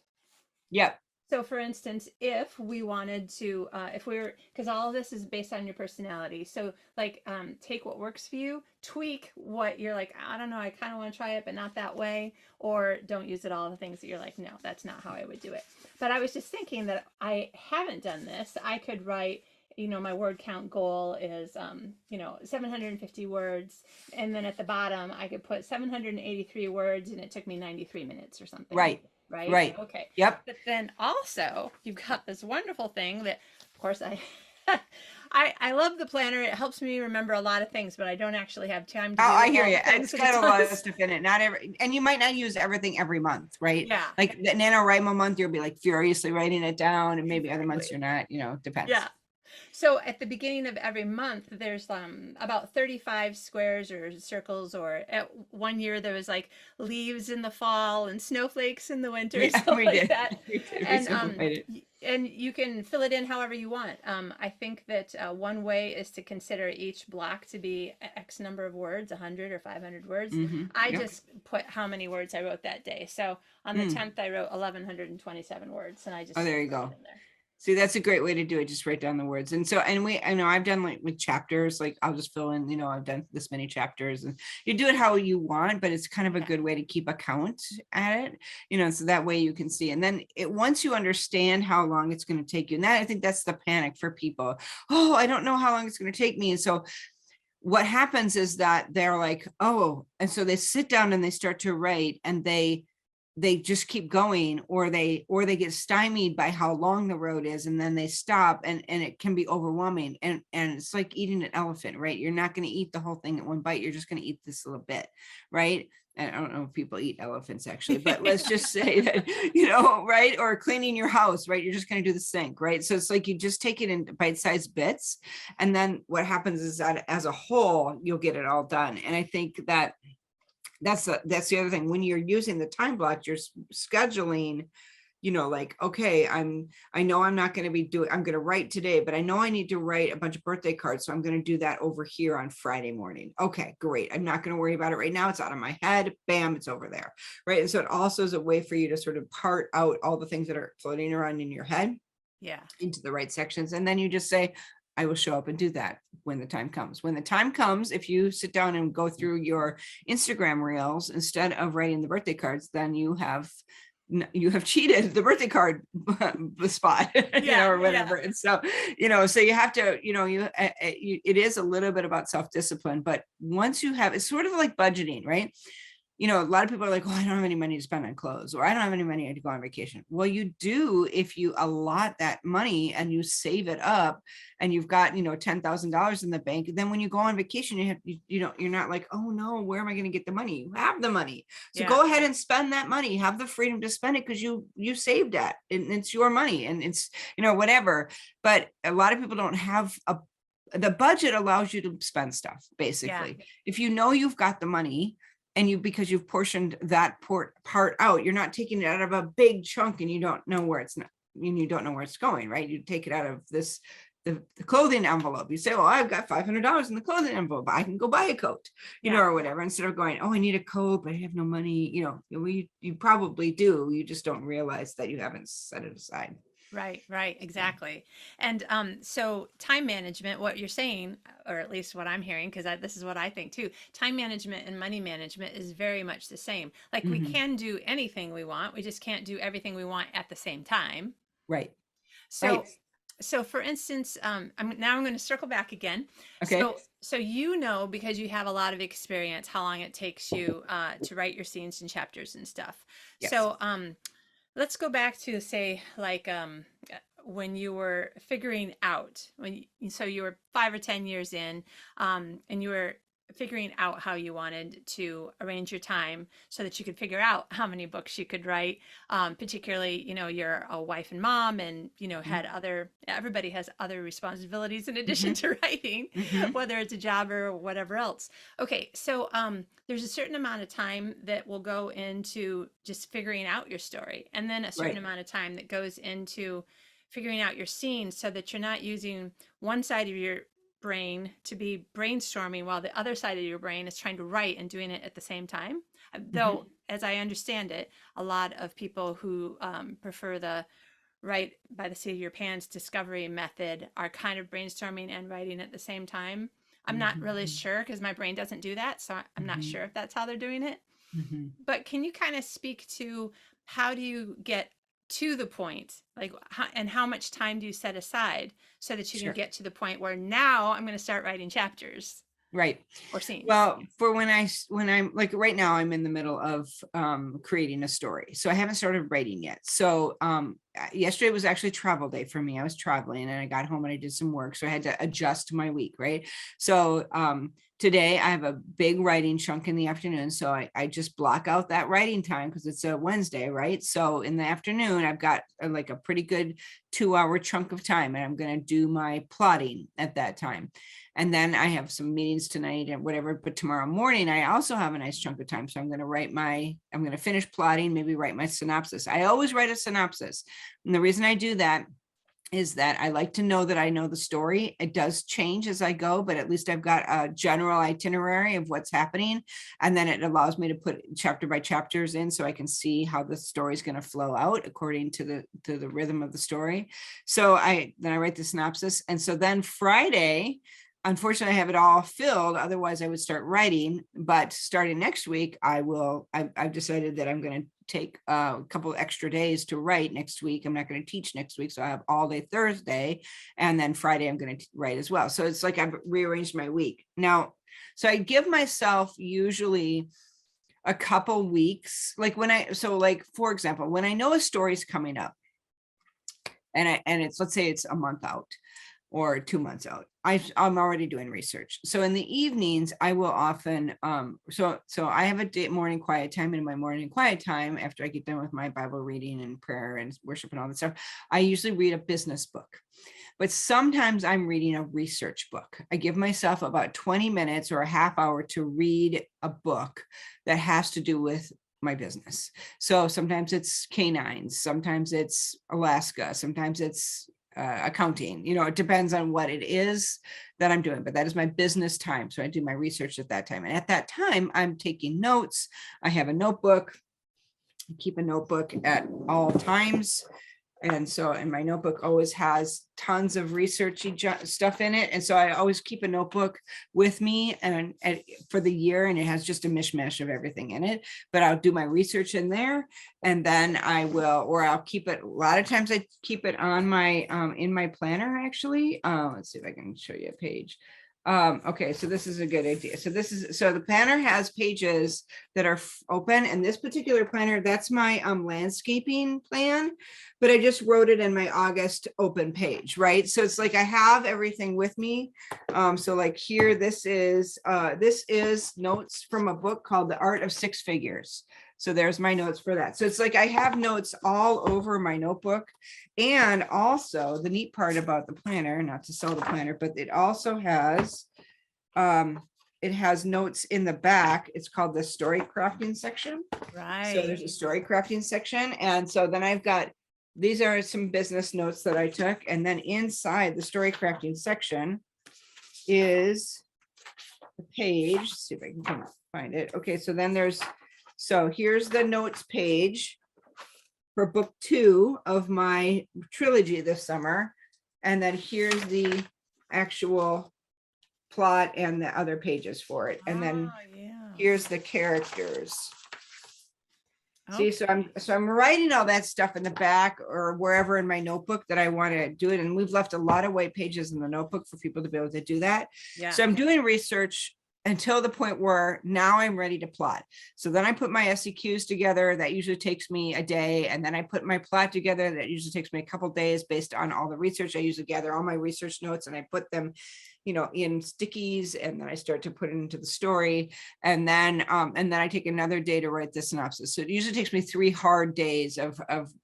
Yep. So for instance, if we wanted to, because all of this is based on your personality. So like, take what works for you, tweak what you're like, I don't know, I kind of want to try it, but not that way. Or don't use it all the things that you're like, no, that's not how I would do it. But I was just thinking that I haven't done this. I could write, my word count goal is, 750 words. And then at the bottom, I could put 783 words and it took me 93 minutes or something. Right. Right? Right. Okay. Yep. But then also you've got this wonderful thing that, of course, I love the planner. It helps me remember a lot of things, but I don't actually have time to do I hear all you. the things It's that got a lot of does. stuff in it. Not every, and you might not use everything every month, right? Yeah. Like the NaNoWriMo month, you'll be like furiously writing it down, and maybe other months Exactly. you're not. Depends. Yeah. So at the beginning of every month, there's about 35 squares or circles, or at one year there was like leaves in the fall and snowflakes in the winter, Yeah, stuff we like did. that. We did. We And simplified it. and you can fill it in however you want. I think that one way is to consider each block to be X number of words, 100 or 500 words. I Yep. just put how many words I wrote that day. So on the 10th, I wrote 1,127 words, and I just Oh, there you put it go. in there. See, that's a great way to do it. Just write down the words. And so, I know I've done like with chapters, like I'll just fill in, I've done this many chapters, and you do it how you want, but it's kind of a Yeah. good way to keep a count at it, so that way you can see. And then once you understand how long it's going to take you, and that, I think that's the panic for people. Oh, I don't know how long it's going to take me. And so what happens is that they're like, oh, and so they sit down and they start to write, and they just keep going, or they get stymied by how long the road is, and then they stop, and it can be overwhelming, and it's like eating an elephant, right? You're not going to eat the whole thing at one bite. You're just going to eat this little bit, right? And I don't know if people eat elephants actually, but let's just say that, right? Or cleaning your house, right? You're just going to do the sink, right? So it's like you just take it in bite-sized bits, and then what happens is that as a whole, you'll get it all done. And I think that that's the other thing. When you're using the time block, you're scheduling like, okay, I know I'm not going to be I'm going to write today, but I know I need to write a bunch of birthday cards. So I'm going to do that over here on Friday morning. Okay, great. I'm not going to worry about it right now. It's out of my head. Bam, it's over there. Right. And so it also is a way for you to sort of part out all the things that are floating around in your head into the right sections. And then you just say, I will show up and do that when the time comes. When the time comes, if you sit down and go through your Instagram reels, instead of writing the birthday cards, then you have cheated the birthday card spot, or whatever. And so, so you have to, it is a little bit about self-discipline, but once you have, it's sort of like budgeting, right? A lot of people are like, oh, I don't have any money to spend on clothes, or I don't have any money to go on vacation. Well, you do if you allot that money and you save it up and you've got, $10,000 in the bank. And then when you go on vacation, you're not like, oh no, where am I going to get the money? You have the money. So go ahead and spend that money, have the freedom to spend it because you saved it and it's your money and it's, whatever. But a lot of people don't have the budget allows you to spend stuff, basically. If you've got the money, and because you've portioned that part out, you're not taking it out of a big chunk and you don't know where it's going, right? You take it out of the clothing envelope. You say, well, I've got $500 in the clothing envelope. I can go buy a coat, or whatever, instead of going, oh, I need a coat, but I have no money. You probably do. You just don't realize that you haven't set it aside. Right, exactly. And so time management, what you're saying, or at least what I'm hearing, because this is what I think too, time management and money management is very much the same. Like we can do anything we want, we just can't do everything we want at the same time. Right. So, so for instance, I'm going to circle back again. Okay. So because you have a lot of experience, how long it takes you to write your scenes and chapters and stuff. Yes. So let's go back to say like when you were figuring out so you were 5 or 10 years in and you were figuring out how you wanted to arrange your time so that you could figure out how many books you could write, particularly you're a wife and mom and had everybody has other responsibilities in addition to writing, whether it's a job or whatever else. Okay, so there's a certain amount of time that will go into just figuring out your story, and then a certain amount of time that goes into figuring out your scenes so that you're not using one side of your brain to be brainstorming while the other side of your brain is trying to write and doing it at the same time. Though, as I understand it, a lot of people who prefer the write by the seat of your pants discovery method are kind of brainstorming and writing at the same time. I'm not really sure because my brain doesn't do that. So I'm not sure if that's how they're doing it. But can you kind of speak to how do you get to the point, like how much time do you set aside so that you can get to the point where now I'm going to start writing chapters, or scenes? Well, for when I'm like right now, I'm in the middle of creating a story, so I haven't started writing yet. So yesterday was actually travel day for me. I was traveling and I got home and I did some work, so I had to adjust my week, right? So today I have a big writing chunk in the afternoon. So I just block out that writing time because it's a Wednesday, right? So in the afternoon, I've got like a pretty good 2-hour chunk of time and I'm going to do my plotting at that time. And then I have some meetings tonight and whatever, but tomorrow morning, I also have a nice chunk of time. So I'm going to finish plotting, maybe write my synopsis. I always write a synopsis. And the reason I do that is that I like to know that I know the story. It does change as I go, but at least I've got a general itinerary of what's happening. And then it allows me to put chapter by chapters in so I can see how the story is going to flow out according to the rhythm of the story. So then I write the synopsis. And so then Friday, unfortunately, I have it all filled. Otherwise, I would start writing. But starting next week, I've decided that I'm going to take a couple extra days to write next week. I'm not going to teach next week. So I have all day Thursday. And then Friday, I'm going to write as well. So it's like I've rearranged my week. Now, so I give myself usually a couple weeks. Like for example, when I know a story's coming up and let's say it's a month out or 2 months out, I'm already doing research. So in the evenings, I will often, so I have a morning quiet time. And in my morning quiet time, after I get done with my Bible reading and prayer and worship and all that stuff, I usually read a business book. But sometimes I'm reading a research book. I give myself about 20 minutes or a half hour to read a book that has to do with my business. So sometimes it's canines, sometimes it's Alaska, sometimes it's accounting, it depends on what it is that I'm doing, but that is my business time. So I do my research at that time. And at that time, I'm taking notes. I have a notebook, I keep a notebook at all times. And so, and my notebook always has tons of researchy stuff in it. And so I always keep a notebook with me and for the year, and it has just a mishmash of everything in it, but I'll do my research in there, and then I'll keep it. A lot of times I keep it on my, in my planner, actually. Let's see if I can show you a page. Okay, so this is a good idea. So the planner has pages that are open, and this particular planner, that's my landscaping plan, but I just wrote it in my August open page, right? So it's like I have everything with me. So like here, this is notes from a book called The Art of Six Figures. So there's my notes for that. So it's like I have notes all over my notebook. And also the neat part about the planner, not to sell the planner, but it also has notes in the back. It's called the story crafting section. Right. So there's a story crafting section. And so then I've got, these are some business notes that I took. And then inside the story crafting section is the page. Let's see if I can find it. Okay, so then here's the notes page for book 2 of my trilogy this summer. And then here's the actual plot and the other pages for it. And then here's the characters. See, so I'm writing all that stuff in the back or wherever in my notebook that I want to do it. And we've left a lot of white pages in the notebook for people to be able to do that. Yeah. So I'm doing research until the point where now I'm ready to plot. So then I put my SEQs together. That usually takes me a day. And then I put my plot together. That usually takes me a couple days based on all the research. I usually gather all my research notes and I put them, in stickies, and then I start to put it into the story. And then I take another day to write the synopsis. So it usually takes me 3 hard days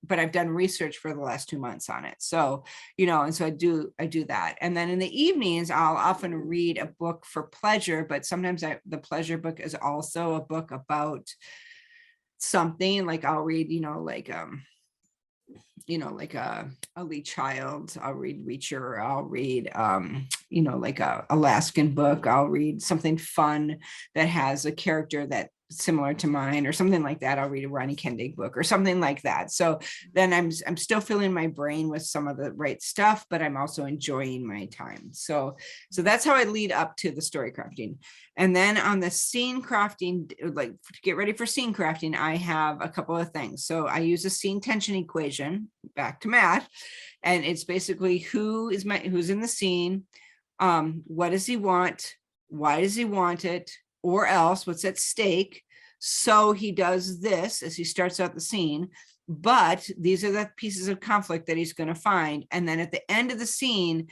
but I've done research for the last 2 months on it. So, and so I do that. And then in the evenings, I'll often read a book for pleasure, but sometimes the pleasure book is also a book about something. Like I'll read, like a Lee Child, I'll read Reacher, I'll read, like a Alaskan book, I'll read something fun that has a character that similar to mine or something like that. I'll read a Ronnie Kendig book or something like that. So then I'm still filling my brain with some of the right stuff, but I'm also enjoying my time. So that's how I lead up to the story crafting. And then on the scene crafting, like to get ready for scene crafting, I have a couple of things. So I use a scene tension equation, back to math, and it's basically who's in the scene, what does he want, why does he want it, or else what's at stake. So he does this as he starts out the scene, but these are the pieces of conflict that he's going to find. And then at the end of the scene,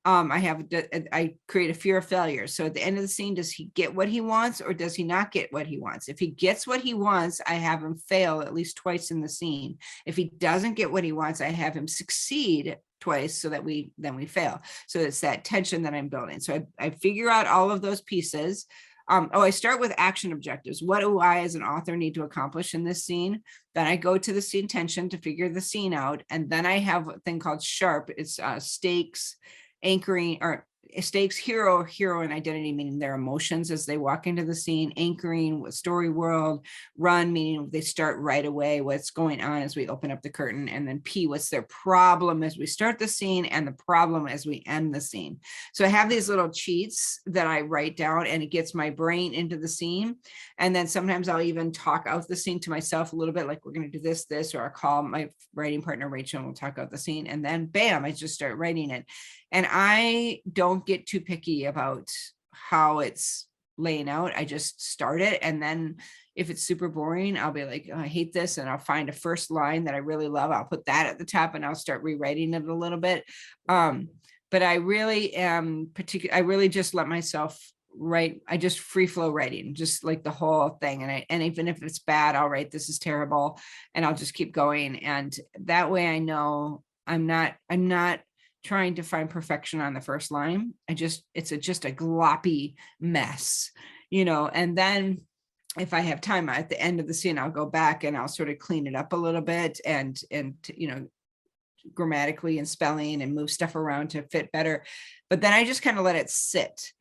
I create a fear of failure. So at the end of the scene, does he get what he wants or does he not get what he wants? If he gets what he wants, I have him fail at least twice in the scene. If he doesn't get what he wants, I have him succeed twice so that we fail. So it's that tension that I'm building. So I figure out all of those pieces. I start with action objectives. What do I as an author need to accomplish in this scene? Then I go to the scene tension to figure the scene out. And then I have a thing called SHARP. It's stakes, anchoring, or stakes, hero, and identity, meaning their emotions as they walk into the scene, anchoring with story world, run, meaning they start right away, what's going on as we open up the curtain, and then P, what's their problem as we start the scene and the problem as we end the scene. So I have these little cheats that I write down and it gets my brain into the scene. And then sometimes I'll even talk out the scene to myself a little bit, like we're going to do this, or I'll call my writing partner, Rachel, and we'll talk out the scene. And then bam, I just start writing it. And I don't get too picky about how it's laying out. I just start it. And then if it's super boring, I'll be like, oh, I hate this. And I'll find a first line that I really love. I'll put that at the top and I'll start rewriting it a little bit. But I really am I really just let myself write. I just free flow writing, just like the whole thing. And even if it's bad, I'll write, this is terrible. And I'll just keep going. And that way I know I'm not trying to find perfection on the first line. It's just a gloppy mess, and then if I have time at the end of the scene, I'll go back and I'll sort of clean it up a little bit and, grammatically and spelling and move stuff around to fit better. But then I just kind of let it sit.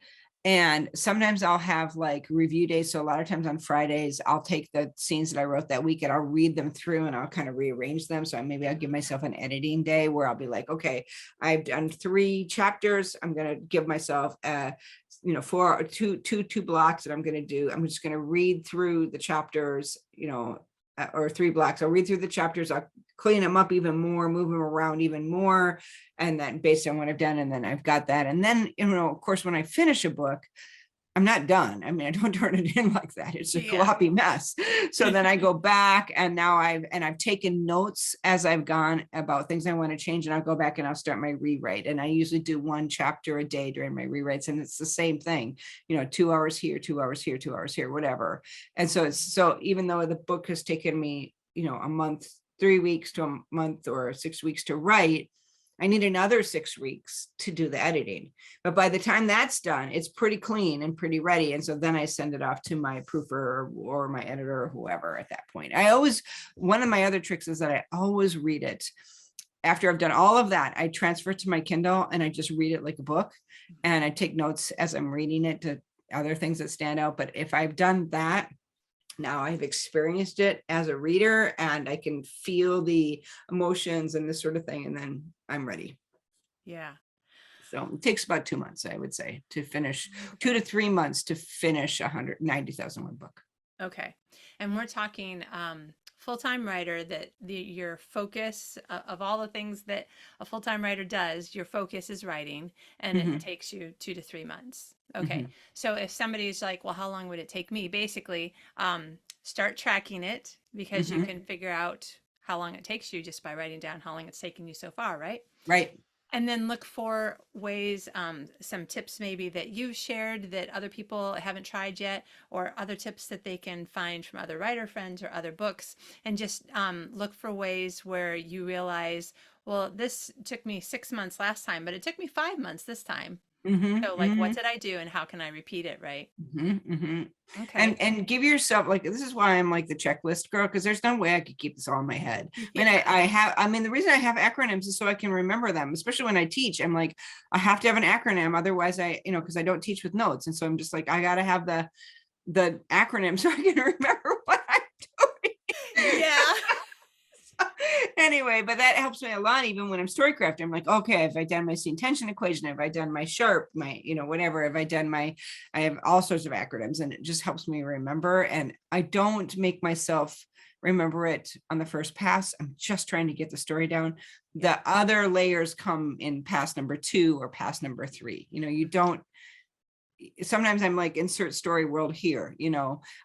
And sometimes I'll have like review days. So a lot of times on Fridays, I'll take the scenes that I wrote that week and I'll read them through and I'll kind of rearrange them. So maybe I'll give myself an editing day where I'll be like, okay, I've done 3 chapters. I'm going to give myself two blocks that I'm just going to read through the chapters, or 3 blocks. I'll read through the chapters. I'll clean them up even more, move them around even more. And then based on what I've done, and then I've got that. And then, of course, when I finish a book, I'm not done. I mean, I don't turn it in like that. It's a floppy mess. So then I go back and now I've taken notes as I've gone about things I want to change. And I'll go back and I'll start my rewrite. And I usually do 1 chapter a day during my rewrites. And it's the same thing, 2 hours here, 2 hours here, 2 hours here, whatever. And so even though the book has taken me, a month, 3 weeks to a month or 6 weeks to write, I need another 6 weeks to do the editing. But by the time that's done, it's pretty clean and pretty ready. And so then I send it off to my proofer or my editor or whoever at that point. One of my other tricks is that I always read it. After I've done all of that, I transfer it to my Kindle and I just read it like a book. And I take notes as I'm reading it to other things that stand out. But if I've done that, now I've experienced it as a reader and I can feel the emotions and this sort of thing. And then I'm ready. Yeah. So it takes about 2 months, I would say, to finish, 2 to 3 months to finish 190,000 word book. Okay. And we're talking full-time writer, that your focus of all the things that a full-time writer does, your focus is writing, and it takes you 2 to 3 months. Okay. So if somebody's like, well, how long would it take me? Basically, start tracking it, because you can figure out how long it takes you just by writing down how long it's taken you so far, right? Right. And then look for ways, some tips maybe that you've shared that other people haven't tried yet, or other tips that they can find from other writer friends or other books. And just look for ways where you realize, well, this took me 6 months last time, but it took me 5 months this time. So like, what did I do and how can I repeat it? Right. Okay. And give yourself, like, this is why I'm like the checklist girl, because there's no way I could keep this all in my head. I mean, the reason I have acronyms is so I can remember them, especially when I teach. I'm like, I have to have an acronym. Otherwise because I don't teach with notes. And so I'm just like, I got to have the acronym so I can remember what I'm doing. Yeah. Anyway, but that helps me a lot. Even when I'm story crafting, I'm like, okay, have I done my scene tension equation? Have I done my sharp, my, whatever, have I done I have all sorts of acronyms, and it just helps me remember. And I don't make myself remember it on the first pass. I'm just trying to get the story down. The other layers come in pass number 2 or pass number 3. You don't, sometimes I'm like, insert story world here,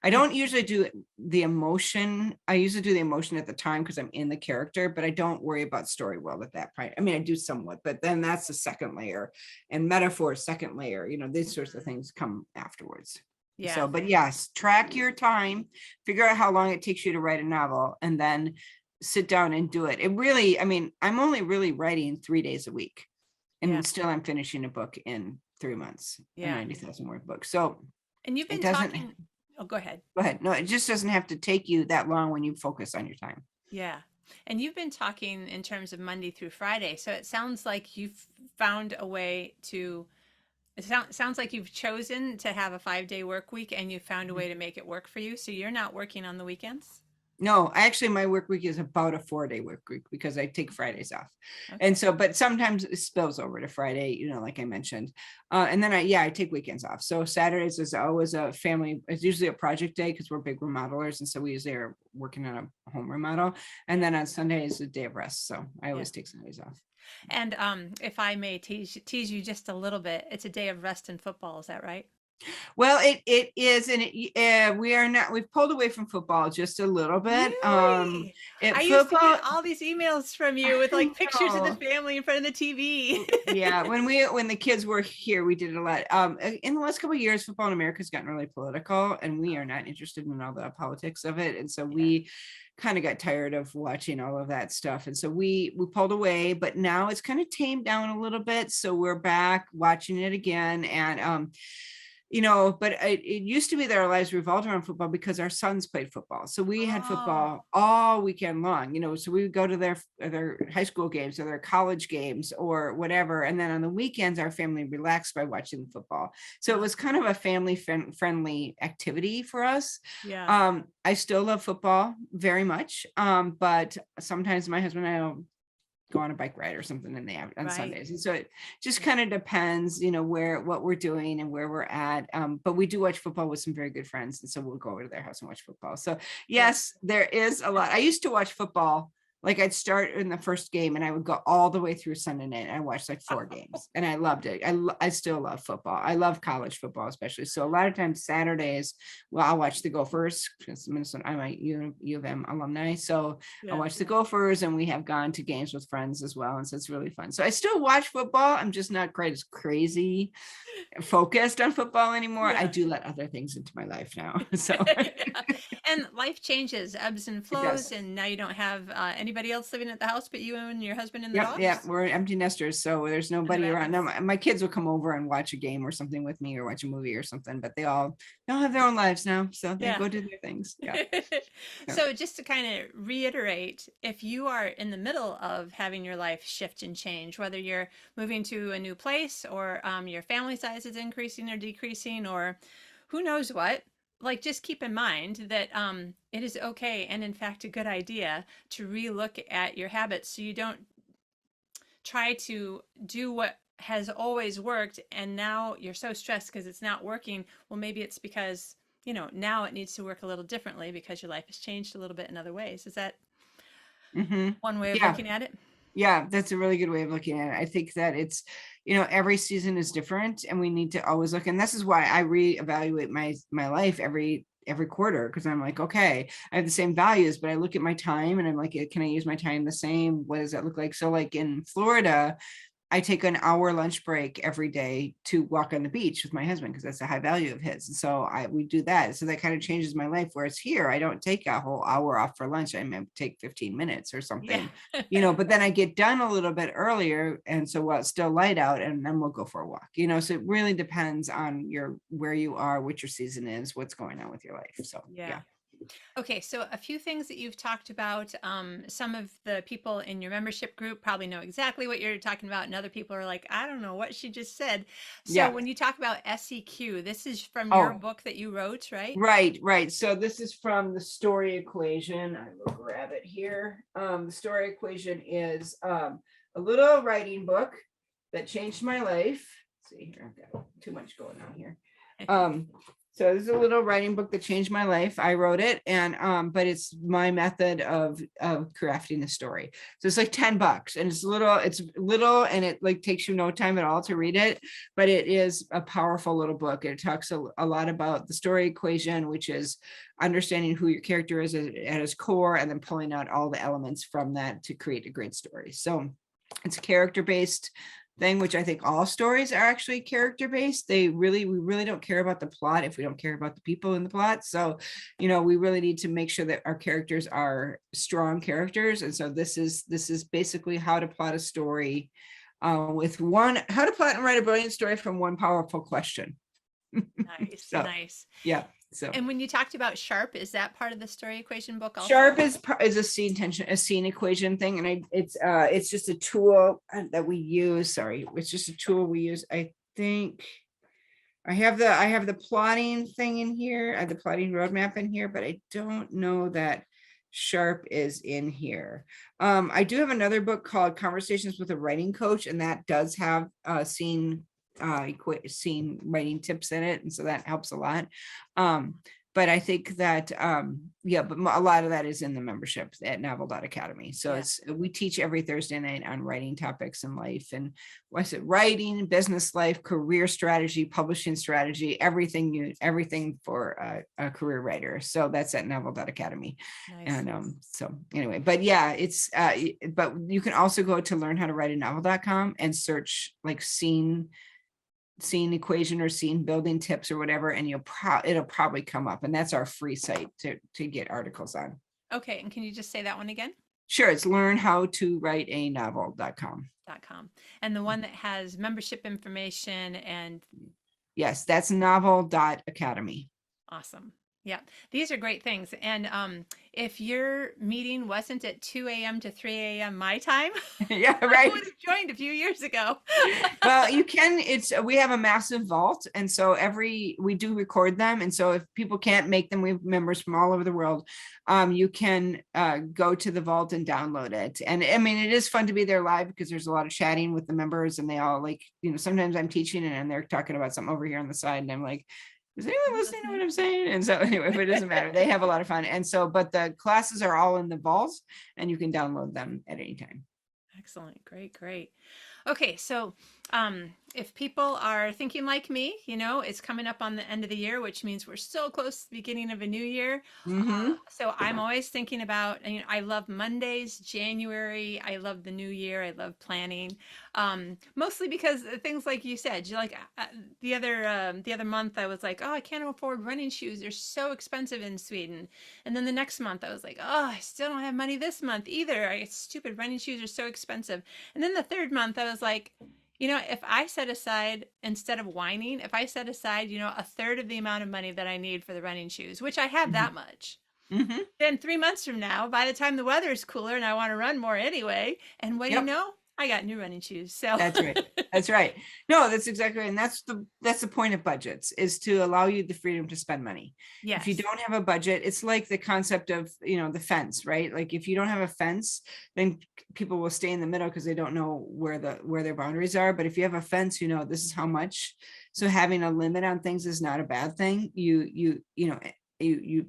I don't usually do the emotion. I usually do the emotion at the time because I'm in the character, but I don't worry about story world at that point. I mean, I do somewhat, but then that's the second layer, and metaphor, second layer, these sorts of things come afterwards. Yeah. So, but yes, track your time, figure out how long it takes you to write a novel, and then sit down and do it. It really, I mean, I'm only really writing 3 days a week, and still I'm finishing a book in 3 months, a 90,000 word book. So, and you've been talking, go ahead. Go ahead. No, it just doesn't have to take you that long when you focus on your time. Yeah. And you've been talking in terms of Monday through Friday. So it sounds like you've found a way to, sounds like you've chosen to have a 5-day work week, and you found a way to make it work for you. So you're not working on the weekends? No, actually my work week is about a 4-day work week because I take Fridays off. Okay. And so, but sometimes it spills over to Friday, like I mentioned. And then I take weekends off. So Saturdays is always a family, it's usually a project day because we're big remodelers. And so we usually are working on a home remodel. And then on Sunday is a day of rest. So I always take Sundays off. And if I may tease you just a little bit, it's a day of rest in football. Is that right? Well, it is, and we've pulled away from football just a little bit. Really? I used to get all these emails from you with like pictures of the family in front of the TV. Yeah, when the kids were here, we did it a lot. In the last couple of years, football in America has gotten really political, and we are not interested in all the politics of it. And so we kind of got tired of watching all of that stuff. And so we pulled away, but now it's kind of tamed down a little bit. So we're back watching it again. And but it used to be that our lives revolved around football because our sons played football. So we had Oh, football all weekend long, so we would go to their high school games or their college games or whatever. And then on the weekends, our family relaxed by watching football. So it was kind of a family friendly activity for us. yeah. I still love football very much. But sometimes my husband and I will go on a bike ride or something on Right. Sundays. And so it just kind of depends, what we're doing and where we're at. But we do watch football with some very good friends. And so we'll go over to their house and watch football. So Yeah. yes, there is a lot. I used to watch football. Like I'd start in the first game and I would go all the way through Sunday night. I watched like 4 games and I loved it. I still love football. I love college football, especially. So a lot of times Saturdays, well, I'll watch the Gophers because Minnesota, I'm a U of M alumni. So I Yeah. watch the Gophers and we have gone to games with friends as well. And so it's really fun. So I still watch football. I'm just not quite as crazy focused on football anymore. I Yeah. do let other things into my life now. So Yeah. And life changes, ebbs and it flows, does. and now you don't have anybody else living at the house but you and your husband and the Yep, dogs. we're empty nesters, so there's And the nobody around. Now, rabbits. my kids will come over and watch a game or something with me or watch a movie or something, but they all have their own lives now, so they Yeah. go do their things. Yeah. So just to kind of reiterate, if you are in the middle of having your life shift and change, whether you're moving to a new place or your family size is increasing or decreasing or who knows what, like just keep in mind that it is okay and in fact a good idea to relook at your habits so you don't try to do what has always worked and now you're so stressed because it's not working. Well, maybe it's because now it needs to work a little differently because your life has changed a little bit in other ways. Is that one way of Yeah. looking at it? Yeah, that's a really good way of looking at it. I think that it's, every season is different and we need to always look. And this is why I reevaluate my life every quarter, because I'm like, okay, I have the same values, but I look at my time and I'm like, can I use my time the same? What does that look like? So like in Florida, I take an hour lunch break every day to walk on the beach with my husband because that's a high value of his. And so we do that. So that kind of changes my life. Whereas here, I don't take a whole hour off for lunch. I might take 15 minutes or something, Yeah. but then I get done a little bit earlier. And so while it's still light out, and then we'll go for a walk, so it really depends on where you are, what your season is, what's going on with your life. So yeah. Okay, so a few things that you've talked about. Some of the people in your membership group probably know exactly what you're talking about, and other people are like, I don't know what she just said. So Yeah. when you talk about SEQ, this is from your Oh, book that you wrote, right? right. So this is from the story equation. I will grab it here. The story equation is a little writing book that changed my life. Let's see here, I've got too much going on here. So this is a little writing book that changed my life. I wrote it, and but it's my method of crafting a story. So it's like $10, and it's little, and it like takes you no time at all to read it, but it is a powerful little book. It talks a lot about the story equation, which is understanding who your character is at its core, and then pulling out all the elements from that to create a great story. So it's character-based thing, which I think all stories are actually character based. We really don't care about the plot if we don't care about the people in the plot. So, we really need to make sure that our characters are strong characters. And so this is basically how to plot a story how to plot and write a brilliant story from one powerful question. Nice, So, nice. yeah. So, And when you talked about Sharp, is that part of the story equation book also? Sharp is a scene equation thing, and it's just a tool that we use. Sorry, it's just a tool we use. I think I have the plotting thing in here. I have the plotting roadmap in here, but I don't know that Sharp is in here. I do have another book called Conversations with a Writing Coach, and that does have scene writing tips in it, and so that helps a lot. But I think that but a lot of that is in the membership at Novel.Academy. So we teach every Thursday night on writing topics in life, and writing, business life, career strategy, publishing strategy, everything for a career writer. So that's at Novel.Academy. Nice. And so anyway, but yeah, it's but you can also go to learnhowtowriteanovel.com and search like scene equation or scene building tips or whatever, and it'll probably come up, and that's our free site to get articles on. Okay, and can you just say that one again? Sure, it's learnhowtowriteanovel.com. .com. And the one that has membership information and Yes, that's novel.academy. Awesome. Yeah, these are great things. And if your meeting wasn't at 2 a.m. to 3 a.m. my time, Yeah, I right. would have joined a few years ago. Well, you can, we have a massive vault. And so we do record them. And so if people can't make them, we have members from all over the world. You can go to the vault and download it. And I mean, it is fun to be there live because there's a lot of chatting with the members, and they all like, sometimes I'm teaching and they're talking about something over here on the side, and I'm like, is anyone listening to what I'm saying? And so anyway, but it doesn't matter. They have a lot of fun. And so, but the classes are all in the vaults, and you can download them at any time. Excellent. Great, great. Okay, so if people are thinking like me, it's coming up on the end of the year, which means we're so close to the beginning of a new year. So I'm always thinking about, I love Mondays, January. I love the new year. I love planning, mostly because things like you said, the other month I was like, oh, I can't afford running shoes. They're so expensive in Sweden. And then the next month I was like, oh, I still don't have money this month either. Stupid running shoes are so expensive. And then the third month I was like, if I set aside, instead of whining, if I set aside, a third of the amount of money that I need for the running shoes, which I have that much, then 3 months from now, by the time the weather is cooler and I want to run more anyway, and what do you know? I got new running shoes. So that's right. That's right. No, that's exactly right. And that's the point of budgets, is to allow you the freedom to spend money. yes. If you don't have a budget, it's like the concept of, the fence, right? Like if you don't have a fence, then people will stay in the middle because they don't know where their boundaries are. But if you have a fence, this is how much. So having a limit on things is not a bad thing. You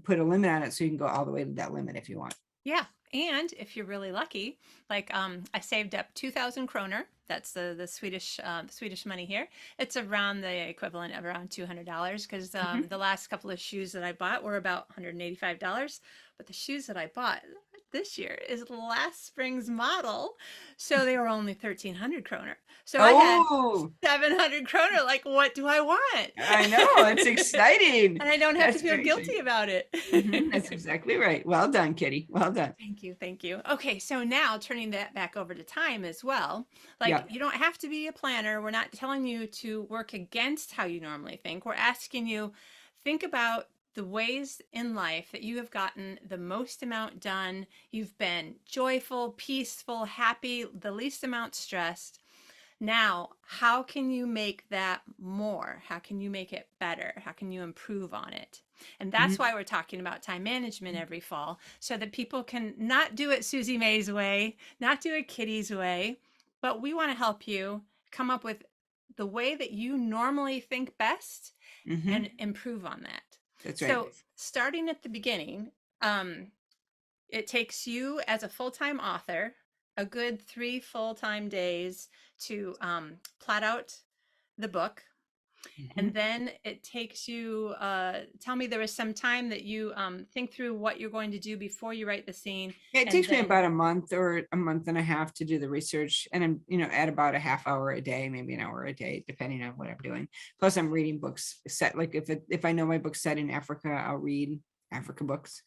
put a limit on it so you can go all the way to that limit if you want. Yeah. And if you're really lucky, like I saved up 2,000 kroner. That's the Swedish money here. It's around the equivalent of around $200 because the last couple of shoes that I bought were about $185. But the shoes that I bought this year is last spring's model, so they were only 1,300 kroner. So I had 700 kroner. Like, what do I want? I know, it's exciting. And I don't have to feel guilty about it. That's exactly right. Well done, Kitty. Well done. Thank you. Thank you. Okay, so now turning that back over to time as well. Like, you don't have to be a planner. We're not telling you to work against how you normally think. We're asking you, think about the ways in life that you have gotten the most amount done. You've been joyful, peaceful, happy, the least amount stressed. Now, how can you make that more? How can you make it better? How can you improve on it? And that's why we're talking about time management every fall, so that people can not do it Susie May's way, not do it Kitty's way, but we want to help you come up with the way that you normally think best and improve on that. That's right. So starting at the beginning, it takes you as a full-time author a good 3 full-time days to plot out the book. And then it takes you, tell me, there was some time that you think through what you're going to do before you write the scene. It takes me about a month or a month and a half to do the research, and I'm, at about a half hour a day, maybe an hour a day, depending on what I'm doing. Plus I'm reading books set, like if I know my book's set in Africa, I'll read Africa books,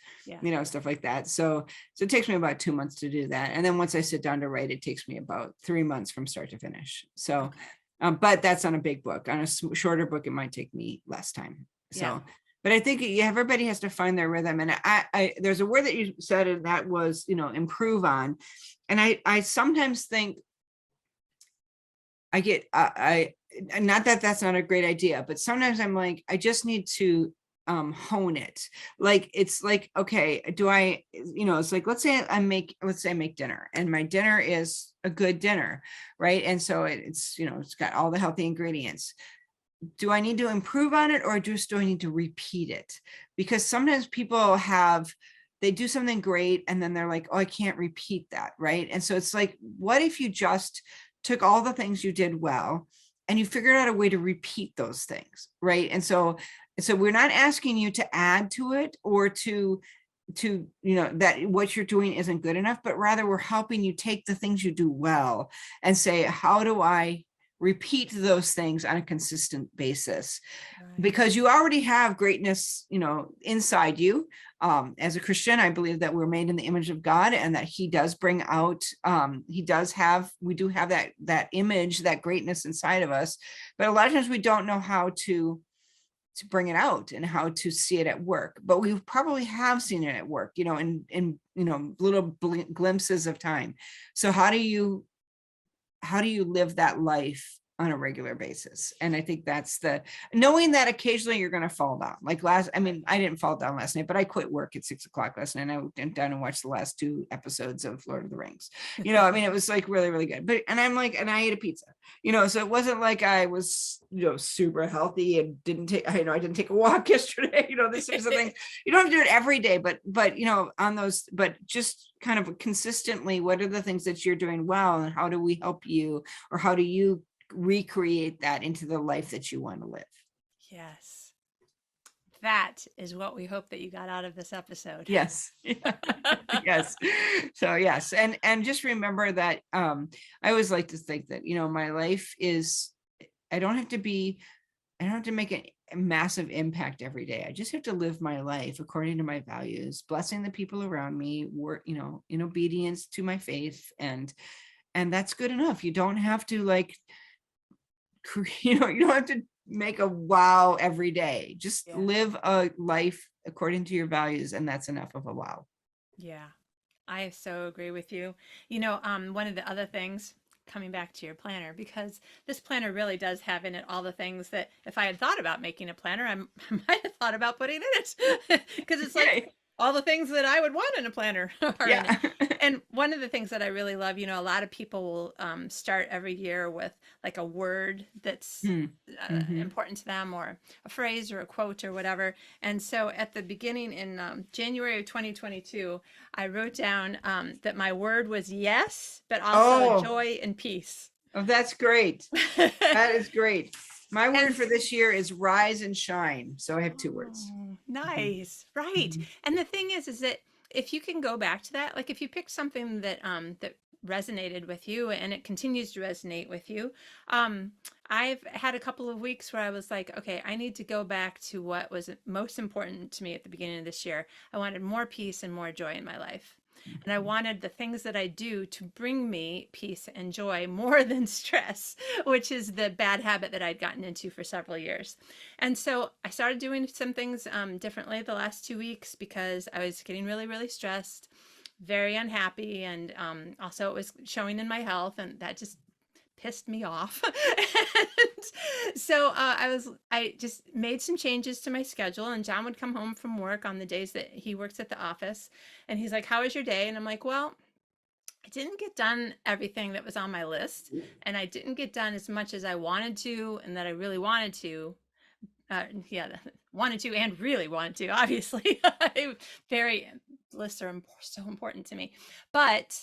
stuff like that. So it takes me about 2 months to do that. And then once I sit down to write, it takes me about 3 months from start to finish. So but that's on a big book. On a shorter book, it might take me less time. So, but I think everybody has to find their rhythm. And I there's a word that you said, and that was, improve on. And I sometimes think I not that that's not a great idea, but sometimes I'm like, I just need to hone it. Like, it's like, okay, do I, it's like, let's say I make dinner, and my dinner is a good dinner, right? And so it's, it's got all the healthy ingredients. Do I need to improve on it, or do I need to repeat it? Because sometimes people they do something great and then they're like, oh, I can't repeat that, right? And so it's like, what if you just took all the things you did well and you figured out a way to repeat those things, right? And so we're not asking you to add to it, or to that what you're doing isn't good enough, but rather we're helping you take the things you do well and say, how do I repeat those things on a consistent basis, Right. because you already have greatness, inside you. As a Christian, I believe that we're made in the image of God, and that he does bring out, we do have that image, that greatness inside of us. But a lot of times we don't know how to bring it out and how to see it at work, but we probably have seen it at work, in little glimpses of time. So how do you live that life on a regular basis? And I think that's knowing that occasionally you're going to fall down. Like I didn't fall down last night, but I quit work at 6:00 last night. And I went down and watched the last 2 episodes of Lord of the Rings. It was like really, really good. But, and I ate a pizza, so it wasn't like I was, super healthy and didn't take, I didn't take a walk yesterday, this sort of thing. You don't have to do it every day, but, on those, but just kind of consistently, what are the things that you're doing well, and how do we help you, or how do you recreate that into the life that you want to live? Yes. That is what we hope that you got out of this episode. Yes. Yes. So yes. And just remember that, I always like to think that, my life is, I don't have to make a massive impact every day. I just have to live my life according to my values, blessing the people around me, work, in obedience to my faith. And that's good enough. You don't have to you don't have to make a wow every day. Just live a life according to your values, and that's enough of a wow. Yeah, I so agree with you. One of the other things, coming back to your planner, because this planner really does have in it all the things that if I had thought about making a planner, I might have thought about putting in it, because it's like all the things that I would want in a planner are in it. And one of the things that I really love, a lot of people will start every year with like a word that's important to them, or a phrase or a quote or whatever. And so at the beginning in January of 2022, I wrote down that my word was yes, but also joy and peace. Oh, that's great. That is great. My word for this year is rise and shine. So I have 2 words. Nice. Right. And the thing is that if you can go back to that, like if you pick something that that resonated with you and it continues to resonate with you, I've had a couple of weeks where I was like, okay, I need to go back to what was most important to me at the beginning of this year. I wanted more peace and more joy in my life. And I wanted the things that I do to bring me peace and joy more than stress, which is the bad habit that I'd gotten into for several years. And so I started doing some things differently the last 2 weeks, because I was getting really, really stressed, very unhappy. And also it was showing in my health, and that just pissed me off. And so I just made some changes to my schedule, and John would come home from work on the days that he works at the office, and he's like, how was your day? And I'm like, well, I didn't get done everything that was on my list, and I didn't get done as much as I wanted to, and that I really wanted to. Wanted to and really wanted to, obviously. Lists are so important to me. But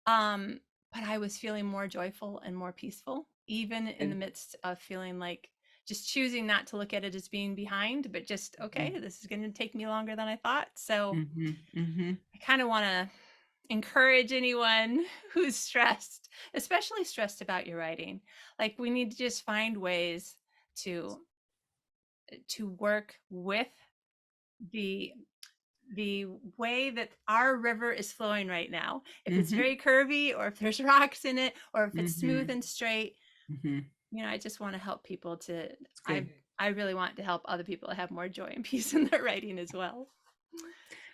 I was feeling more joyful and more peaceful, even in the midst of feeling like just choosing not to look at it as being behind, but just, okay, this is going to take me longer than I thought. So I kind of want to encourage anyone who's stressed, especially stressed about your writing. Like, we need to just find ways to work with the way that our river is flowing right now. If it's very curvy, or if there's rocks in it, or if it's smooth and straight, I just want to help people to, I really want to help other people to have more joy and peace in their writing as well.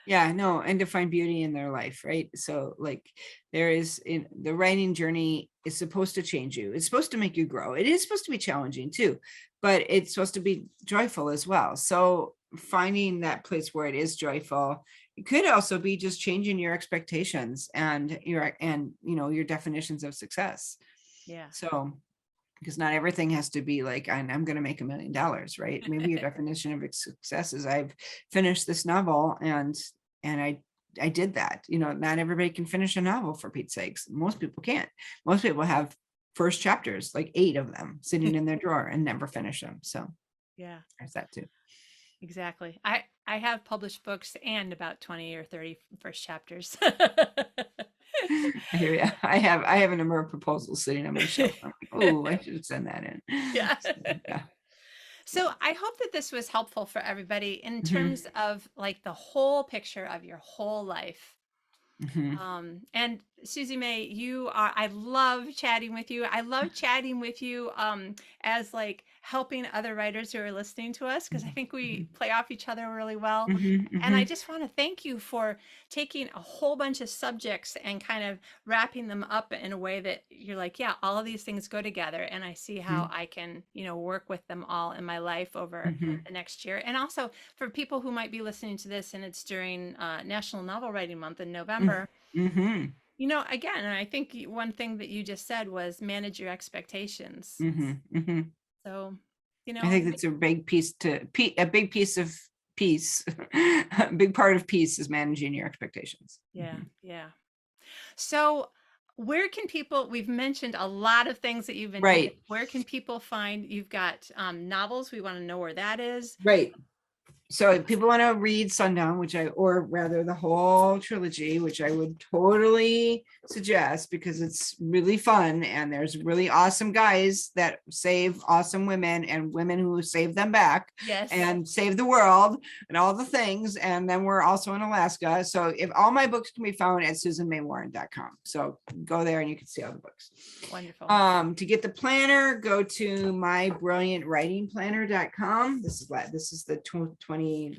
Yeah, no, and to find beauty in their life, right? So like the writing journey is supposed to change you. It's supposed to make you grow. It is supposed to be challenging too, but it's supposed to be joyful as well. So finding that place where it is joyful, it could also be just changing your expectations and your definitions of success. Yeah. So, because not everything has to be like, I'm going to make $1 million, right? Maybe your definition of success is I've finished this novel and I did that. Not everybody can finish a novel, for Pete's sakes. Most people can't. Most people have first chapters, like 8 of them sitting in their drawer and never finish them. So yeah, there's that too. Exactly. I have published books and about 20 or 30 first chapters. I hear you. I have a number of proposals sitting on my shelf. I'm like, oh, I should send that in. Yeah. So, yeah. So I hope that this was helpful for everybody in Mhm, terms of like the whole picture of your whole life. mhm, And Susie May, I love chatting with you. I love chatting with you as like helping other writers who are listening to us, because I think we mhm, play off each other really well. mhm, And I mhm, just want to thank you for taking a whole bunch of subjects and kind of wrapping them up in a way that you're like, yeah, all of these things go together. And I see how mhm, I can, work with them all in my life over mhm. the next year. And also for people who might be listening to this and it's during National Novel Writing Month in November, Mhm, again, and I think one thing that you just said was manage your expectations. mhm, mhm. So, I think that's a big a big piece of peace. A big part of peace is managing your expectations. yeah, Mhm. yeah. So, where can people, we've mentioned a lot of things that you've been doing. Right, Where can people find, you've got novels. We want to know where that is. right. So if people want to read Sundown, or rather the whole trilogy, which I would totally suggest because it's really fun and there's really awesome guys that save awesome women and women who save them back Yes. and save the world and all the things. And then we're also in Alaska. So if all my books can be found at susanmaywarren.com. So go there and you can see all the books. Wonderful. To get the planner, go to myBrilliantWritingPlanner.com. This is the 2022. And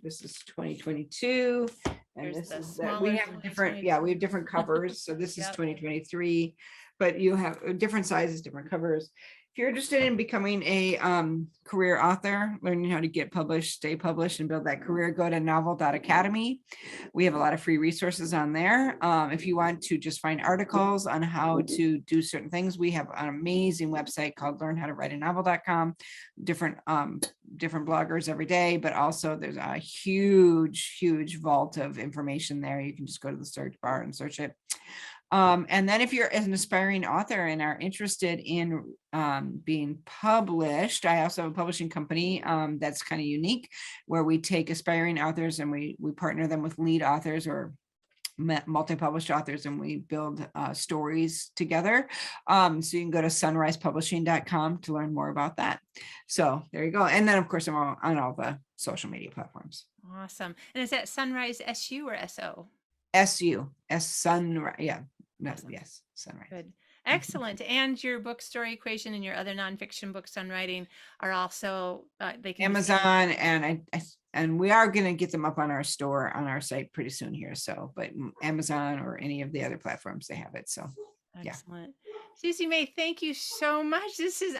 There's this the is that we have different, 2022. we have different covers. So this is Yep. 2023, but you have different sizes, different covers. If you're interested in becoming a career author, learning how to get published, stay published, and build that career, go to novel.academy. We have a lot of free resources on there. If you want to just find articles on how to do certain things, we have an amazing website called learnhowtowriteanovel.com. Different bloggers every day, but also there's a huge vault of information there. You can just go to the search bar and search it. And then if you're an aspiring author and are interested in being published, I also have a publishing company that's kind of unique, where we take aspiring authors and we partner them with lead authors or multi-published authors, and we build stories together. So you can go to sunrisepublishing.com to learn more about that. So there you go. And then of course I'm on all the social media platforms. Awesome. And is that Sunrise SU or SO? Sunrise. Yeah. No, Awesome. yes. Sunrise. Good. Excellent. And your book Story Equation and your other nonfiction books on writing are also they can Amazon, and we are going to get them up on our store on our site pretty soon here. So, but Amazon or any of the other platforms, they have it. So, yeah. Excellent. Susie May, thank you so much.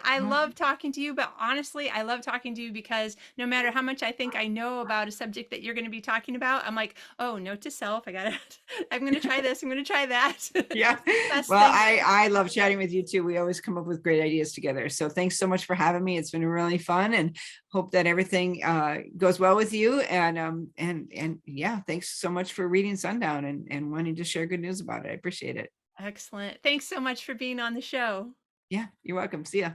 I love talking to you, but honestly, I love talking to you because no matter how much I think I know about a subject that you're going to be talking about, I'm like, oh, note to self, I'm going to try this. I'm going to try that. Yeah. Well, I love chatting with you too. We always come up with great ideas together. So thanks so much for having me. It's been really fun, and hope that everything goes well with you. And yeah, thanks so much for reading Sundown and wanting to share good news about it. I appreciate it. Excellent. Thanks so much for being on the show. Yeah, you're welcome. See ya.